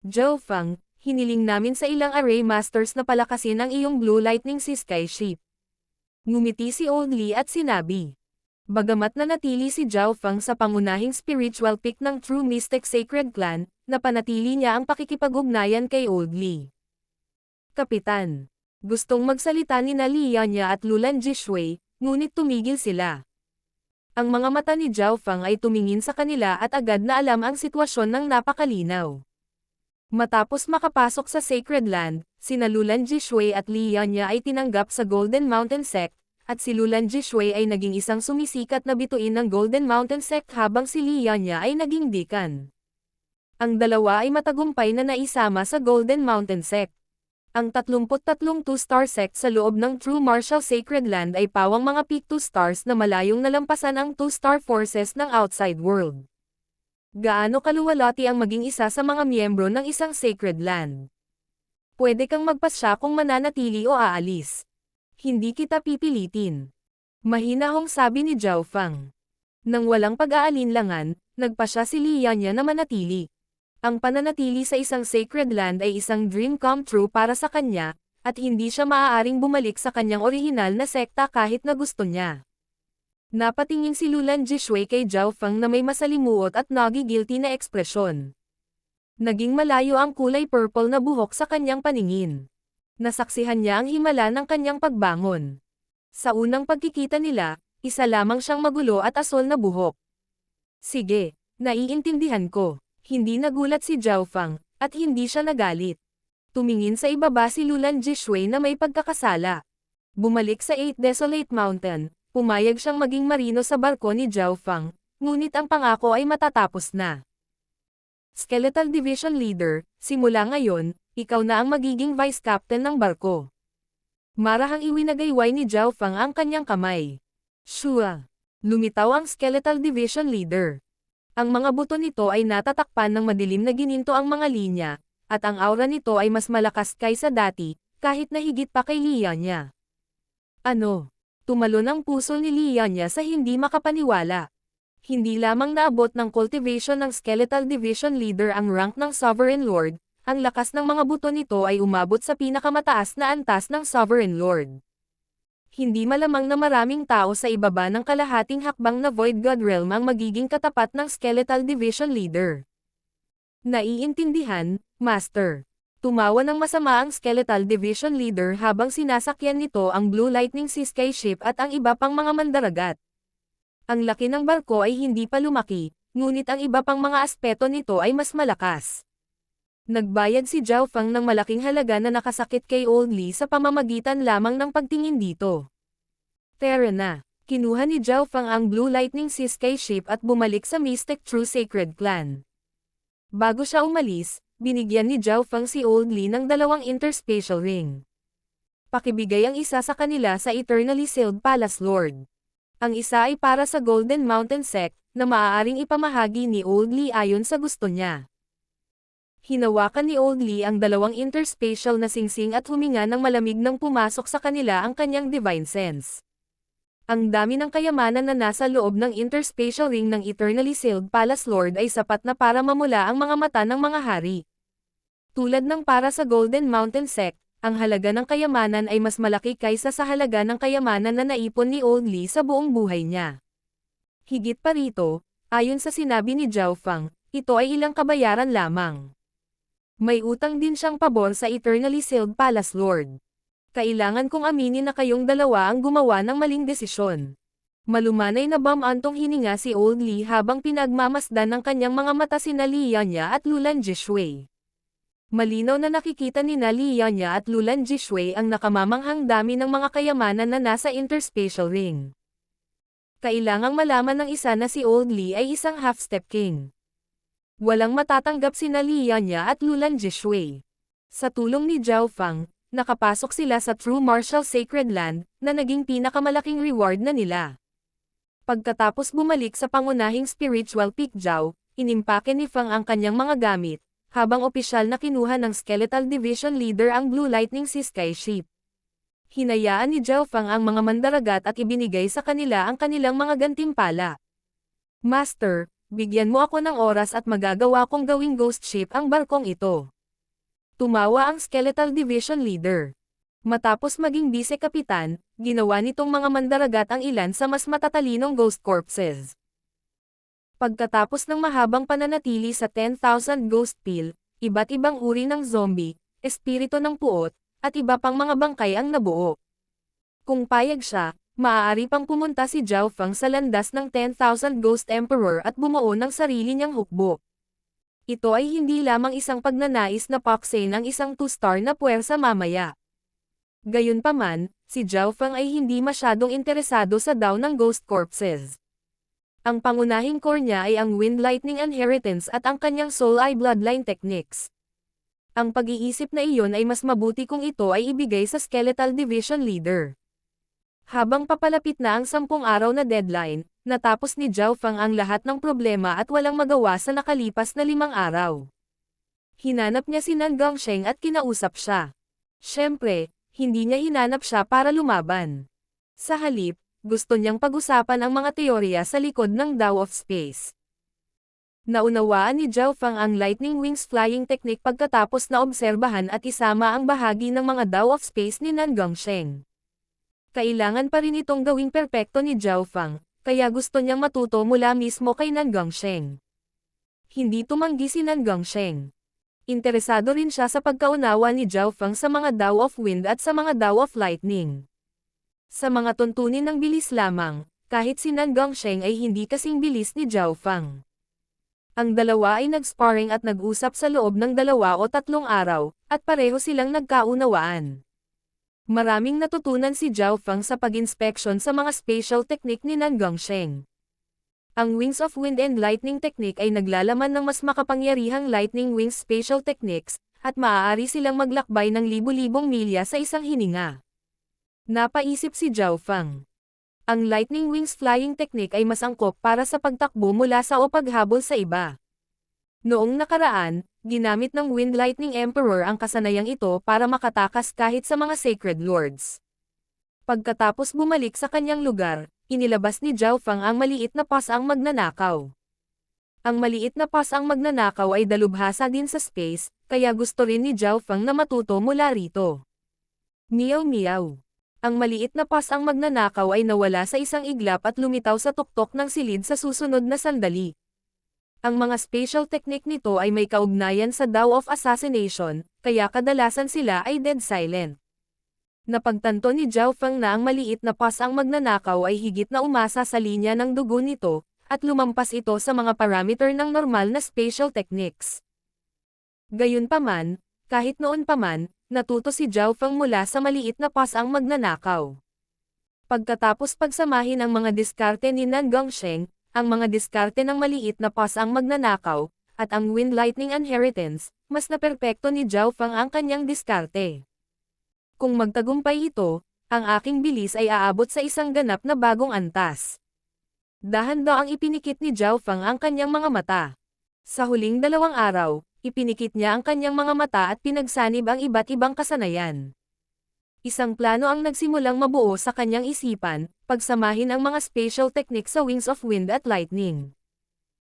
Zhao Feng, hiniling namin sa ilang array masters na palakasin ang iyong Blue Lightning si Sky Ship. Ngumiti si Old Li at sinabi. Bagamat nanatili si Zhao Feng sa pangunahing spiritual peak ng True Mystic Sacred Clan, napanatili niya ang pakikipag-ugnayan kay Old Li. Kapitan. Gustong magsalita ni Li Yanya at Lulan Jishui, ngunit tumigil sila. Ang mga mata ni Zhao Feng ay tumingin sa kanila at agad na alam ang sitwasyon ng napakalinaw. Matapos makapasok sa Sacred Land, sina Lulan Jishui at Li Yanya ay tinanggap sa Golden Mountain Sect, at si Lulan Jishui ay naging isang sumisikat na bituin ng Golden Mountain Sect habang si Li Yanya ay naging deacon. Ang dalawa ay matagumpay na naisama sa Golden Mountain Sect. Ang 33 2-star sect sa loob ng True Martial Sacred Land ay pawang mga peak 2 stars na malayong nalampasan ang 2-star forces ng outside world. Gaano kaluwalhati ang maging isa sa mga miyembro ng isang Sacred Land? Pwede kang magpasya kung mananatili o aalis. Hindi kita pipilitin. Mahinahong sabi ni Zhao Feng. Nang walang pag-aalinlangan, nagpasya si Li Yanya na manatili. Ang pananatili sa isang Sacred Land ay isang dream come true para sa kanya, at hindi siya maaaring bumalik sa kanyang orihinal na sekta kahit na gusto niya. Napatingin si Lulan Jishui kay Zhao Feng na may masalimuot at nagigilty na ekspresyon. Naging malayo ang kulay purple na buhok sa kanyang paningin. Nasaksihan niya ang himala ng kanyang pagbangon. Sa unang pagkikita nila, isa lamang siyang magulo at asol na buhok. Sige, naiintindihan ko. Hindi nagulat si Zhao Feng, at hindi siya nagalit. Tumingin sa ibaba si Lulan Jishui na may pagkakasala. Bumalik sa 8 Desolate Mountain, pumayag siyang maging marino sa barko ni Zhao Feng, ngunit ang pangako ay matatapos na. Skeletal Division Leader, simula ngayon, ikaw na ang magiging vice captain ng barko. Marahang iwinagayway ni Zhao Feng ang kanyang kamay. Shua. Lumitaw ang Skeletal Division Leader. Ang mga buto nito ay natatakpan ng madilim na gininto ang mga linya, at ang aura nito ay mas malakas kaysa dati, kahit na higit pa kay Lianya. Ano? Tumalon ang puso ni Lianya sa hindi makapaniwala. Hindi lamang naabot ng cultivation ng Skeletal Division Leader ang rank ng Sovereign Lord, ang lakas ng mga buto nito ay umabot sa pinakamataas na antas ng Sovereign Lord. Hindi malamang na maraming tao sa ibaba ng kalahating hakbang na Void God Realm ang magiging katapat ng Skeletal Division Leader. Naiintindihan, Master. Tumawa ng masama ang Skeletal Division Leader habang sinasakyan nito ang Blue Lightning Sea Sky Ship at ang iba pang mga mandaragat. Ang laki ng barko ay hindi pa lumaki, ngunit ang iba pang mga aspeto nito ay mas malakas. Nagbayad si Zhao Feng ng malaking halaga na nakasakit kay Old Li sa pamamagitan lamang ng pagtingin dito. Tara na. Kinuha ni Zhao Feng ang Blue Lightning Sea Sky Ship at bumalik sa Mystic True Sacred Clan. Bago siya umalis, binigyan ni Zhao Feng si Old Li ng 2 interspatial ring. Pakibigay ang isa sa kanila sa Eternally Sealed Palace Lord. Ang isa ay para sa Golden Mountain Sect, na maaaring ipamahagi ni Old Li ayon sa gusto niya. Hinawakan ni Old Li ang 2 interspatial na singsing at huminga ng malamig nang pumasok sa kanila ang kanyang divine sense. Ang dami ng kayamanan na nasa loob ng interspatial ring ng Eternally Sealed Palace Lord ay sapat na para mamula ang mga mata ng mga hari. Tulad ng para sa Golden Mountain Sect, ang halaga ng kayamanan ay mas malaki kaysa sa halaga ng kayamanan na naipon ni Old Li sa buong buhay niya. Higit pa rito, ayon sa sinabi ni Zhao Feng, ito ay ilang kabayaran lamang. May utang din siyang pabor sa Eternally Sealed Palace Lord. Kailangan kong aminin na kayong dalawa ang gumawa ng maling desisyon. Malumanay na bamantong hininga si Old Li habang pinagmamasdan ng kanyang mga mata sina Lianya at Lulan Jishui. Malinaw na nakikita ni Lianya at Lulan Jishui ang nakamamanghang dami ng mga kayamanan na nasa interspatial ring. Kailangang malaman ng isa na si Old Li ay isang half-step king. Walang matatanggap sina Lianya at Lulan Jishui. Sa tulong ni Zhao Feng, nakapasok sila sa True Martial Sacred Land, na naging pinakamalaking reward na nila. Pagkatapos bumalik sa pangunahing spiritual peak Zhao, inimpake ni Feng ang kanyang mga gamit, habang opisyal na kinuha ng Skeletal Division Leader ang Blue Lightning Sea Sky Ship. Hinayaan ni Zhao Feng ang mga mandaragat at ibinigay sa kanila ang kanilang mga gantimpala. Master, bigyan mo ako ng oras at magagawa kong gawing ghost ship ang barkong ito. Tumawa ang Skeletal Division Leader. Matapos maging vice-kapitan, ginawa nitong mga mandaragat ang ilan sa mas matatalinong ghost corpses. Pagkatapos ng mahabang pananatili sa 10,000 ghost peel, iba't ibang uri ng zombie, espiritu ng puot, at iba pang mga bangkay ang nabuo. Kung payag siya, maaari pang pumunta si Zhao Feng sa landas ng 10,000 Ghost Emperor at bumuo ng sarili niyang hukbo. Ito ay hindi lamang isang pagnanais na pakse ng isang 2-star na puwersa mamaya. Gayunpaman, si Zhao Feng ay hindi masyadong interesado sa daw ng ghost corpses. Ang pangunahing core niya ay ang Wind Lightning Inheritance at ang kanyang Soul Eye Bloodline Techniques. Ang pag-iisip na iyon ay mas mabuti kung ito ay ibigay sa Skeletal Division Leader. Habang papalapit na ang 10 araw na deadline, natapos ni Zhao Feng ang lahat ng problema at walang magawa sa nakalipas na 5 araw. Hinanap niya si Nan Gongsheng at kinausap siya. Siyempre, hindi niya hinanap siya para lumaban. Sa halip, gusto niyang pag-usapan ang mga teorya sa likod ng Tao of Space. Naunawaan ni Zhao Feng ang Lightning Wings Flying Technique pagkatapos na obserbahan at isama ang bahagi ng mga Tao of Space ni Nan Gongsheng. Kailangan pa rin itong gawing perpekto ni Zhao Feng, kaya gusto niyang matuto mula mismo kay Nan Gongsheng. Hindi tumanggi si Nan Gongsheng. Interesado rin siya sa pagkaunawa ni Zhao Feng sa mga Tao of Wind at sa mga Tao of Lightning. Sa mga tuntunin ng bilis lamang, kahit si Nan Gongsheng ay hindi kasing bilis ni Zhao Feng. Ang dalawa ay nag-sparring at nag-usap sa loob ng 2 o 3 araw, at pareho silang nagkaunawaan. Maraming natutunan si Zhao Feng sa pag-inspeksyon sa mga spatial technique ni Nan Gongsheng. Ang Wings of Wind and Lightning Technique ay naglalaman ng mas makapangyarihang Lightning Wings Spatial Techniques, at maaari silang maglakbay ng libu-libong milya sa isang hininga. Napaisip si Zhao Feng. Ang Lightning Wings Flying Technique ay mas angkop para sa pagtakbo mula sa o paghabol sa iba. Noong nakaraan, ginamit ng Wind Lightning Emperor ang kasanayang ito para makatakas kahit sa mga Sacred Lords. Pagkatapos bumalik sa kanyang lugar, inilabas ni Zhao Feng ang maliit na pasang magnanakaw. Ang maliit na pasang magnanakaw ay dalubhasa din sa space, kaya gusto rin ni Zhao Feng na matuto mula rito. Meow meow. Ang maliit na pasang magnanakaw ay nawala sa isang iglap at lumitaw sa tuktok ng silid sa susunod na sandali. Ang mga spatial technique nito ay may kaugnayan sa Dao of Assassination, kaya kadalasan sila ay dead silent. Napagtanto ni Zhao Feng na ang maliit na pasang magnanakaw ay higit na umasa sa linya ng dugo nito, at lumampas ito sa mga parameter ng normal na spatial techniques. Gayunpaman, kahit noon pa man, natuto si Zhao Feng mula sa maliit na pasang magnanakaw. Pagkatapos pagsamahin ang mga diskarte ni Nan Gongsheng, ang mga diskarte ng maliit na pasang magnanakaw, at ang Wind Lightning Inheritance, mas naperpekto ni Zhao Feng ang kanyang diskarte. Kung magtagumpay ito, ang aking bilis ay aabot sa isang ganap na bagong antas. Dahan-daang ipinikit ni Zhao Feng ang kanyang mga mata. Sa huling 2 araw, ipinikit niya ang kanyang mga mata at pinagsanib ang iba't ibang kasanayan. Isang plano ang nagsimulang mabuo sa kanyang isipan, pagsamahin ang mga spatial techniques sa Wings of Wind at Lightning.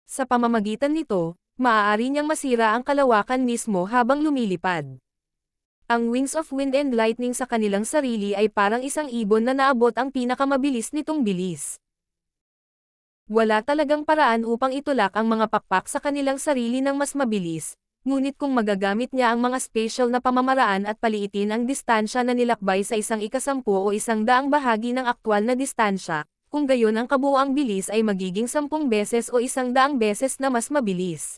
Sa pamamagitan nito, maaari niyang masira ang kalawakan mismo habang lumilipad. Ang Wings of Wind and Lightning sa kanilang sarili ay parang isang ibon na naabot ang pinakamabilis nitong bilis. Wala talagang paraan upang itulak ang mga pakpak sa kanilang sarili ng mas mabilis, ngunit kung magagamit niya ang mga spatial na pamamaraan at paliitin ang distansya na nilakbay sa 1/10 o 100 bahagi ng aktwal na distansya, kung gayon ang kabuuang bilis ay magiging 10 beses o 100 beses na mas mabilis.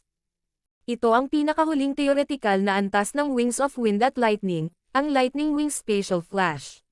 Ito ang pinakahuling theoretical na antas ng Wings of Wind at Lightning, ang Lightning Wings Spatial Flash.